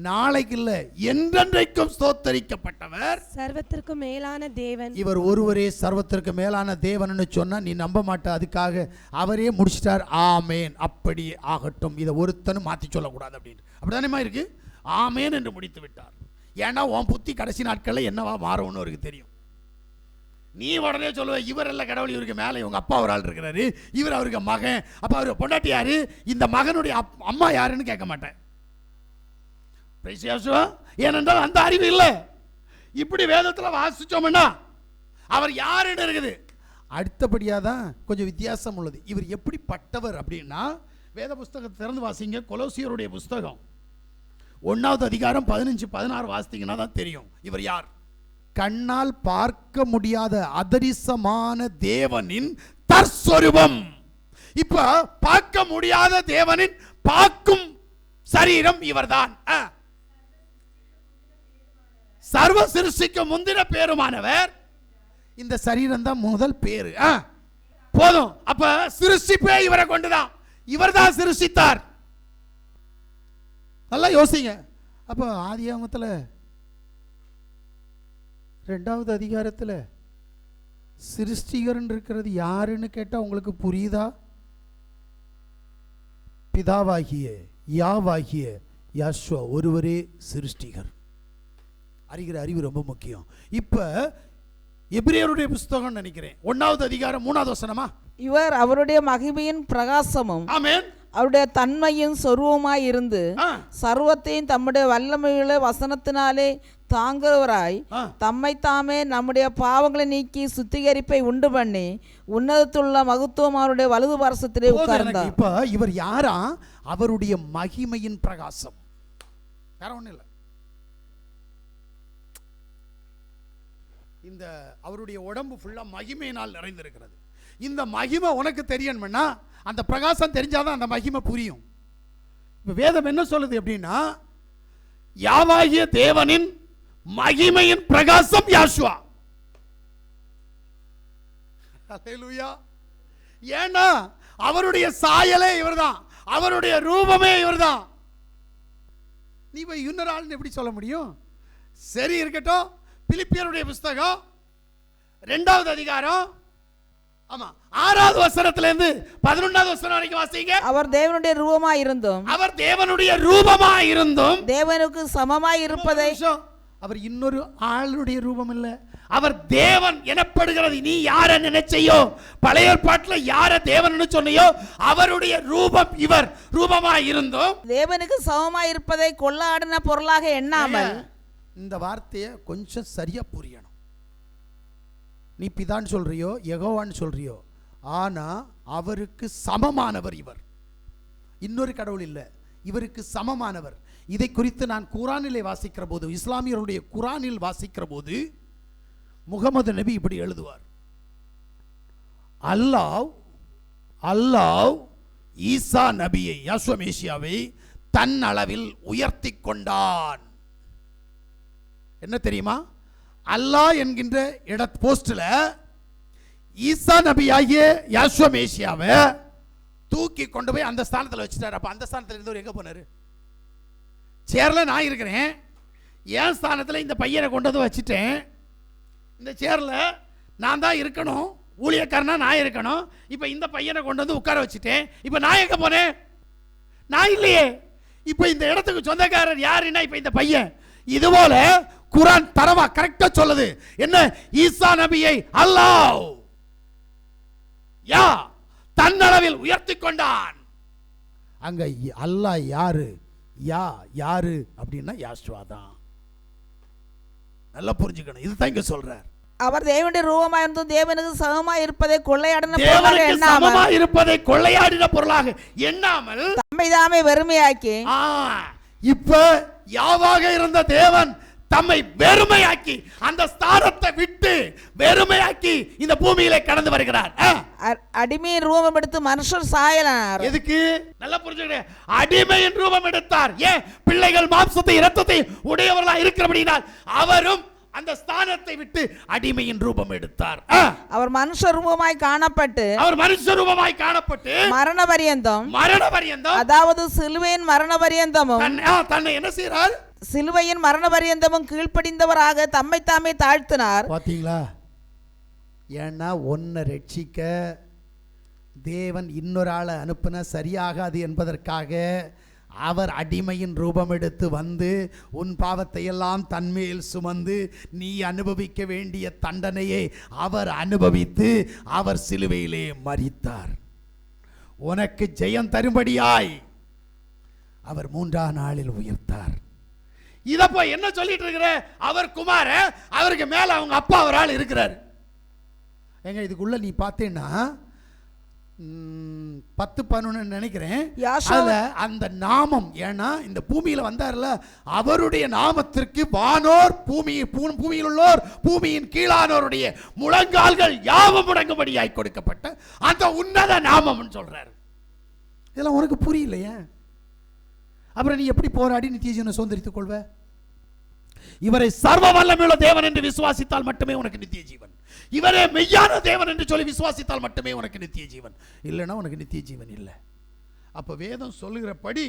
நாளைக்கு இல்ல, என்றென்றைக்கும் ஸ்தோத்தரிக்கப்பட்டவர், சர்வத்திற்கும் மேலான தேவன். இவர் ஒருவரே சர்வத்திற்கு மேலான தேவன் சொன்னா நீ நம்ப மாட்ட. அதுக்காக அவரே முடிச்சிட்டார். ஆமேன், அப்படி ஆகட்டும். இதை ஒருத்தனும் மாற்றி சொல்லக்கூடாது அப்படின்னு அப்படிதானேமா இருக்கு. ஆமேன் என்று முடித்து விட்டார். ஏன்னா உன் புத்தி கடைசி நாட்களில் என்னவா மாறும்னு அவருக்கு தெரியும். நீ உடனே சொல்லுவ இவர் எல்லாம் கடவுள், இவருக்கு மேலே இவங்க அப்பா ஒரு ஆள் இருக்கிறாரு, இவர் அவருக்கு மகன், அப்போ அவர் பொண்டாட்டி யாரு, இந்த மகனுடைய அம்மா யாருன்னு கேட்க மாட்டேன். ஏனென்றால் அந்த அறிவு இல்லை. இப்படி வேதத்தில் வாசிச்சோம்னா அவர் யாருன்னு இருக்குது. அடுத்தபடியாக தான் கொஞ்சம் வித்தியாசம் உள்ளது. இவர் எப்படிப்பட்டவர் அப்படின்னா, வேத புஸ்தகத்தை திறந்து வாசிங்க. கொலோசியருடைய புஸ்தகம் 1வது அதிகாரம் 15-16 வாசித்தீங்கன்னா தான் தெரியும் இவர் யார். கண்ணால் பார்க்க முடியாத அதரிசமான தேவனின் தற்ஸ்வரூபம். இப்ப பார்க்க முடியாத தேவனின் பார்க்கும் சரீரம் இவர்தான். சர்வ சிருஷ்டிக்கு முந்தின பேருமானவர். இந்த சரீரம் தான் முதல் பேரு. போதும். அப்ப சிருஷ்டிப்பே இவரை கொண்டுதான். இவர் தான் சிருஷ்டித்தார். நல்லா யோசிங்க. அப்ப ஆதியாகமத்தில் 2வது அதிகாரத்தில் சிருஷ்டிகர் இருக்கிறது யாருன்னு கேட்டா உங்களுக்கு புரியுதா? பிதாவாகிய யாவாகிய யாஷ்வா ஒருவரே சிருஷ்டிகர். அறிகிற அறிவு ரொம்ப முக்கியம். இப்ப எபிரேயருடைய புஸ்தகம் நினைக்கிறேன் 1வது அதிகாரம் 3வது வசனமா, இவர் அவருடைய மகிமையின் பிரகாசமும் ஆமென் அவருடைய தன்மையின் சொருவமாய் இருந்து சர்வத்தையும் தம்முடைய வல்லமையுள்ள வசனத்தினாலே தாங்குகிறவராய் தம்மை தாமே நம்முடைய பாவங்களை நீக்கி சுத்திகரிப்பை உண்டு பண்ணி உன்னதத்துள்ள மகத்துவம் அவருடைய வலது பாரசத்திலே உட்கார்ந்தார். இப்ப இவர் யாரா? அவருடைய மகிமையின் பிரகாசம். வேற ஒண்ணும் இல்லை. இந்த அவருடைய உடம்பு ஃபுல்லா மகிமையினால் நிறைந்திருக்கிறது. இந்த மகிமை உனக்கு தெரியணும்னா அந்த பிரகாசம் தெரிஞ்சாதான் அந்த மகிமை புரியும். இப்ப வேதம் என்ன சொல்லுது அப்படின்னா, யாவாகிய தேவனின் மகிமையின் பிரகாசம் யாஷ்வா. அல்லேலூயா. ஏன்னா அவருடைய சாயலே இவர்தான், அவருடைய ரூபமே இவர்தான். நீ போய் இன்னொரு ஆள்னு எப்படி சொல்ல முடியும்? சரி, இருக்கட்டும். பிலிப்பியருடைய புஸ்தகம் 2வது அதிகாரம் 6வது வசனத்திலிருந்து 11வது வசனம் வரைக்கும் வாசிங்க. அவர் தேவனுடைய ரூபமாய் இருந்தும், அவர் தேவனுடைய ரூபமாய் இருந்தும் தேவனுக்கு சமமாய் இருப்பதை. அவர் இன்னொரு ஆளுடைய ரூபம் இல்ல, அவர் தேவன் எனப்படுகிறது. நீ யார நினைச்சையோ, பழைய ஏற்பாட்டில் யார தேவன் சொன்னையோ அவருடைய ரூபம் இவர் ரூபமாய் இருந்தும் தேவனுக்கு சமமாய் இருப்பதை கொள்ளாடின பொருளாக எண்ணாமல். இந்த வார்த்தையை கொஞ்சம் சரியா புரியணும். நீ பிதான் சொல்றியோ யெகோவான்னு சொல்றியோ, ஆனா அவருக்கு சமமானவர் இவர். இன்னொரு கடவுள் இல்லை, இவருக்கு சமமானவர். இதை குறித்து நான் குரானிலே வாசிக்கிற போது, இஸ்லாமியருடைய குரானில் வாசிக்கிற போது முகமது நபி இப்படி எழுதுவார். அல்லாஹ் ஈசா நபியை, யாசுவ மேசியாவை தன் அளவில் உயர்த்தி கொண்டான். என்ன தெரியுமா? அல்லாஹ் என்கின்ற போஸ்ட்ல ஈசா நபி ஆகிய யாசுவ மேசியாவை தூக்கி கொண்டு போய் அந்த ஸ்தானத்தில் வச்சுட்டார். அப்ப அந்த ஸ்தானத்தில் இருந்தவர் எங்க போனாரு? சேர்ல நான் இருக்கிறேன், என் ஸ்தானத்தில் இந்த பையனை கொண்டு வந்து வச்சுட்டேன். இந்த சேர்ல நான் தான் இருக்கணும், ஊழியக்காரனா நான் இருக்கணும். இப்ப இந்த பையனை கொண்டு வந்து உட்கார வச்சுட்டேன். இப்ப நான் எங்க போனேன்? நான் இல்லையே. இப்ப இந்த இடத்துக்கு சொந்தக்காரர் யாருன்னா இப்ப இந்த பையன். இதுபோல குரான் தரவா கரெக்டா சொல்லுது. என்ன? ஈசா நபியை அல்லாஹ் தன்னளவில் உயர்த்தி கொண்டான். அங்க அல்லாஹ் யாரு? யாரு அப்படின்னா யாஷ்வா தான். நல்லா புரிஞ்சுக்கணும். இதுதான் இங்க சொல்றார். அவர் தேவனுடைய ரூபமாய் இருந்தும் தேவனுக்கு சமமாய் இருப்பதை கொள்ளையாடின பொருளாக எண்ணாமல் தம்மை தாமே வெறுமையாக்கி. இப்ப யாவாக இருந்த தேவன் தம்மை வெறுமையாக்கி அந்த ஸ்தானத்தை விட்டு வெறுமையாக்கி இந்த பூமியிலே கடந்து வருகிறார். அடிமையின் ரூபம் எடுத்து மனுஷர் சாயலானார். எதுக்கு? நல்லா புரிஞ்சுக்க. அடிமையின் ரூபம் எடுத்தார். ஏன்? பிள்ளைகள் மாம்சத்தை இரத்தத்தை உடையவர்களா இருக்கிறபடியால் அவரும் அந்த ஸ்தானத்தை விட்டு அடிமையின் ரூபம் எடுத்தார். அவர் மனுஷ ரூபமாய் காணப்பட்டு மரண பரியந்தம் அதாவது சிலுவையின் மரண பரியந்தமும் தன்னை என்ன செய்றார்? சிலுவையின் மரண பரியந்தமும் கீழ்ப்படிந்தவராக தம்மை தாமே தாழ்த்தினார். பாத்தீங்களா? ஏன்னா ஒன்னை ரட்சிக்க தேவன் இன்னொரு ஆளை அனுப்பின சரியாகாது என்பதற்காக அவர் அடிமையின் ரூபம் எடுத்து வந்து உன் பாவத்தை எல்லாம் தன்மேல் சுமந்து நீ அனுபவிக்க வேண்டிய தண்டனையை அவர் அனுபவித்து அவர் சிலுவையிலே மரித்தார். உனக்கு ஜெயம் தரும்படியாய் அவர் 3ஆம் நாளில் உயிர்த்தார். இத போய் என்ன சொல்லிட்டு இருக்கிற? அவர் குமார, அவருக்கு மேல அவங்க அப்பா ஒரு ஆள் இருக்கிறார். எங்க இதுக்குள்ள நீ பார்த்தேன்னா 10-11 நினைக்கிறேன். அந்த நாமம், ஏன்னா இந்த பூமியில வந்தார்ல, அவருடைய நாமத்திற்கு வானோர் பூமியில் உள்ளோர் பூமியின் கீழானோருடைய முழங்கால்கள் யாவும் முடங்கும்படியாய் கொடுக்கப்பட்ட அந்த உன்னத நாமம் சொல்றாரு. இதெல்லாம் உனக்கு புரியலையே? அப்புறம் நீ எப்படி போராடி நித்திய ஜீவனை சுதந்திரித்துக் கொள்வ? இவரை சர்வ வல்லமையுள்ள தேவன் என்று விசுவாசித்தால் மட்டுமே உனக்கு நித்திய ஜீவன். இவரே மெய்யான தேவன் என்று சொல்லி விசுவாசித்தால் மட்டுமே உனக்கு நித்திய ஜீவன். இல்லைன்னா உனக்கு நித்திய ஜீவன் இல்லை. அப்ப வேதம் சொல்லுகிறபடி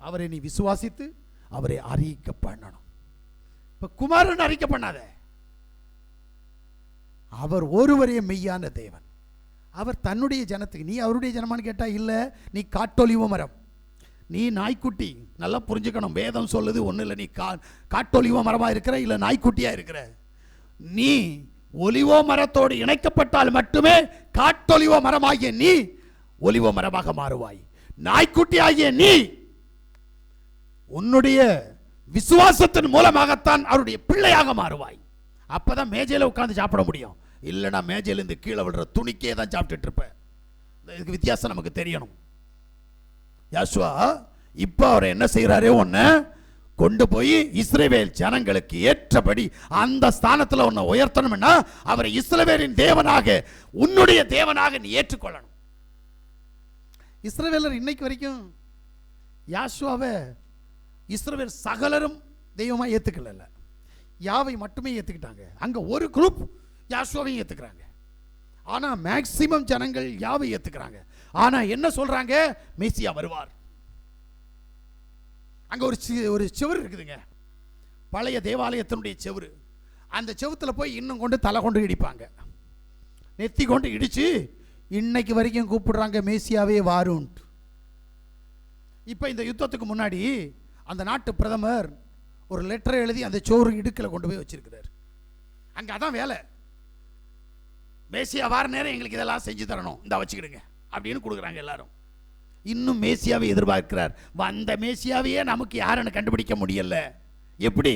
அவரை நீ விசுவாசித்து அவரை அறிக்கை பண்ணணும். இப்ப குமாரன் அறிக்கை பண்ணாத. அவர் ஒருவரே மெய்யான தேவன். அவர் தன்னுடைய ஜனத்துக்கு, நீ அவருடைய ஜனமான்னு கேட்டா இல்ல, நீ காட்டொலிவ மரம், நீ நாய்க்குட்டி. நல்லா புரிஞ்சுக்கணும். வேதம் சொல்லுது ஒண்ணு இல்லை, நீ காட்டொலிவ மரமா இருக்கிற இல்ல நாய்க்குட்டியா இருக்கிற. நீ ஒலிவோ மரத்தோடு இணைக்கப்பட்டால் மட்டுமே காட்டொலிவோ மரமாகிய நீ ஒலிவோ மரமாக மாறுவாய். நாய்க்குட்டி ஆகிய நீ உன்னுடைய விசுவாசத்தின் மூலமாகத்தான் அவருடைய பிள்ளையாக மாறுவாய். அப்பதான் மேஜையில உட்கார்ந்து சாப்பிட முடியும். இல்லைன்னா மேஜையில இருந்து கீழே விடுற துணிக்கே தான் சாப்பிட்டுட்டு இருப்ப. இதுக்கு வித்தியாசம் நமக்கு தெரியணும். யாசுவா இப்ப அவர் என்ன செய்யறாரே, ஒன்னு கொண்டு போய் இஸ்ரவேல் ஜனங்களுக்கு ஏற்றபடி அந்த ஸ்தானத்தில் உன்னை உயர்த்தணும்னா அவரை இஸ்ரவேலின் தேவனாக, உன்னுடைய தேவனாக நீ ஏற்றுக்கொள்ளணும். இஸ்ரவேலர் இன்னைக்கு வரைக்கும் யாசுவாவை இஸ்ரவேல் சகலரும் தெய்வமா ஏத்துக்கல, யாவை மட்டுமே ஏத்துக்கிட்டாங்க. அங்க ஒரு குரூப் யாசுவாவையும் ஏத்துக்கிறாங்க. ஆனா மேக்சிமம் ஜனங்கள் யாவை ஏத்துக்கிறாங்க. ஆனா என்ன சொல்றாங்க? மேசியா வருவார். அங்க ஒரு செவுரு இருக்குதுங்க, பழைய தேவாலயத்தினுடைய செவுரு. அந்த செவுத்துல போய் இன்னும் கொண்டு தலை கொண்டு இடிப்பாங்க, நெத்தி கொண்டு இடிச்சு இன்னைக்கு வரைக்கும் கூப்பிடுறாங்க மேசியாவே வாரும். இப்ப இந்த யுத்தத்துக்கு முன்னாடி அந்த நாட்டு பிரதமர் ஒரு லெட்டர் எழுதி அந்த சோறு இடுக்கில் கொண்டு போய் வச்சிருக்கிறார். அங்க அதான் வேலை, மேசியா வார நேரம் எங்களுக்கு இதெல்லாம் செஞ்சு தரணும், இந்த வச்சுக்கிடுங்க அப்படின்னு கொடுக்குறாங்க எல்லாரும். இன்னும் மேசியாவை எதிர்பார்க்கிறார். வந்த மேசியாவையே நமக்கு யாருன்னு கண்டுபிடிக்க முடியல. எப்படி?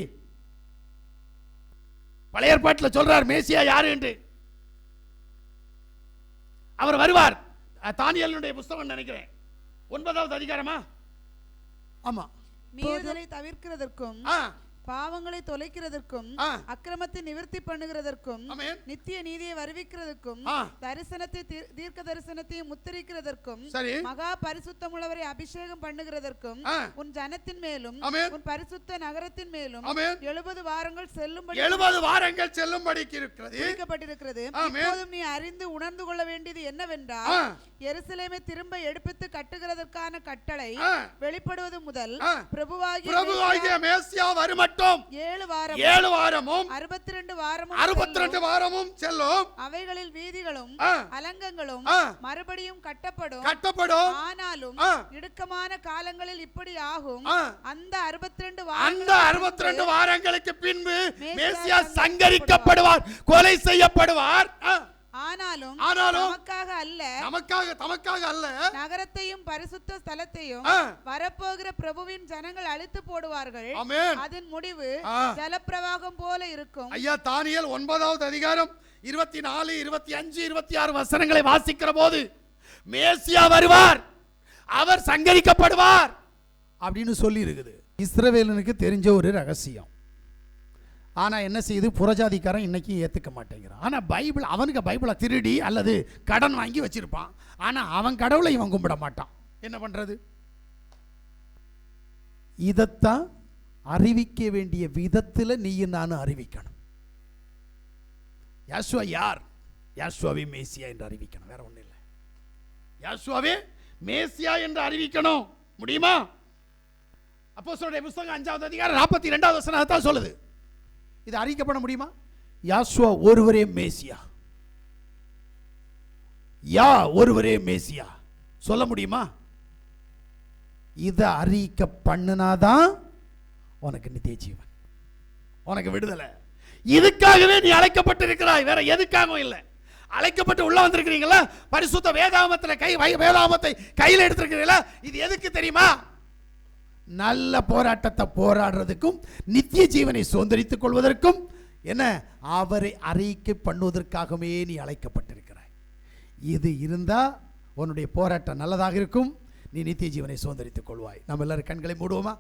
பழைய ஏற்பாட்டில் சொல்றார் மேசியா யாரு என்று. அவர் வருவார். தானியேலுடைய புத்தகம் நினைக்கிறேன் 9வது அதிகாரமா? ஆமா. மீறுதலை தவிர்க்கிறதற்கும் பாவங்களை தொலைக்கிறதற்கும் அக்கிரமத்தை நிவர்த்தி பண்ணுகிறதற்கும் நித்திய நீதியை வருவிக்கிறதற்கும் தரிசனத்தை தீர்க்க தரிசனத்தை முத்திரிக்கிறதற்கும் மகா பரிசுத்தமுள்ளவரை அபிஷேகம் பண்ணுகிறதற்கும் உன் ஜனத்தின் மேலும் உன் பரிசுத்த நகரத்தின் மேலும் 70 வாரங்கள் செல்லும்படி குறிக்கப்பட்டிருக்கிறது. இப்போதும் நீ அறிந்து உணர்ந்து கொள்ள வேண்டியது என்னவென்றால், எருசலேமை திரும்ப எடுப்பித்து கட்டுகிறதற்கான கட்டளை வெளிப்படுவது முதல் பிரபுவாகிய மேசியா வரும் 7 வாரமும் 62 வாரமும் செல்லும். அவைகளில் வீதிகளும் அலங்கங்களும் மறுபடியும் கட்டப்படும். ஆனாலும் இடுக்கமான காலங்களில் இப்படி ஆகும். அந்த 62 வாரங்களுக்கு பின்பு மேசியா சங்கரிக்கப்படுவார், கொலை செய்யப்படுவார். ஆனாலும் நமக்காக அல்ல நகரத்தையும் பரிசுத்த ஸ்தலத்தையும் வரப்போகிற பிரபுவின் ஜனங்கள் அழித்து போடுவார்கள். அதன் முடிவு ஜலப்பிரவாகம் போல இருக்கும். ஐயா, தானியேல் 9வது அதிகாரம் 24, 25, 26 வசனங்களை வாசிக்கிற போது மேசியா வருவார், அவர் சங்கரிக்கப்படுவார் அப்படின்னு சொல்லி இருக்குது. இஸ்ரவேலனுக்கு தெரிஞ்ச ஒரு ரகசியம், ஆனால் என்ன செய்யுது, புறஜாதிக்காரன் இன்னைக்கு ஏற்றுக்க மாட்டேங்கிறான். ஆனால் பைபிள், அவனுக்கு பைபிளை திருடி அல்லது கடன் வாங்கி வச்சிருப்பான். ஆனால் அவன் கடவுளை இவன் கும்பிட மாட்டான். என்ன பண்ணுறது? இதைத்தான் அறிவிக்க வேண்டிய விதத்தில் நீயும் நானும் அறிவிக்கணும். யாசுவா யார்? யாசுவாவே மேசியா என்று அறிவிக்கணும், வேற ஒன்றும் இல்லை. யாசுவாவே மேசியா என்று அறிவிக்கணும். முடியுமா? அப்போஸ்தலருடைய புத்தகம் 5வது அதிகாரம் 42வது வசனம் தான் சொல்லுது. இது அறிவிக்கப்பட முடியுமா? யாசுவா ஒருவரே மேசியா, ஒருவரே மேசியா சொல்ல முடியுமா? இதை அறிவிக்க பண்ணினாதான் உனக்கு நித்திய ஜீவன், உனக்கு விடுதலை. இதுக்காகவே நீ அழைக்கப்பட்டிருக்கிறாய், வேற எதுக்காகவும் இல்லை. அழைக்கப்பட்டு உள்ள வந்திருக்கிறீங்களா? பரிசுத்த வேதாகமத்தை கையில் எடுத்திருக்கிறீங்களா? இது எதுக்கு தெரியுமா? நல்ல போராட்டத்தை போராடுறதுக்கும் நித்திய ஜீவனை சுதந்தரித்துக் கொள்வதற்கும், என்ன, அவரை அறிக்கை பண்ணுவதற்காகவே நீ அழைக்கப்பட்டிருக்கிறாய். இது இருந்தா உன்னுடைய போராட்டம் நல்லதாக இருக்கும். நீ நித்திய ஜீவனை சுதந்தரித்துக் கொள்வாய். நம்ம எல்லாரும் கண்களை மூடுவோமா?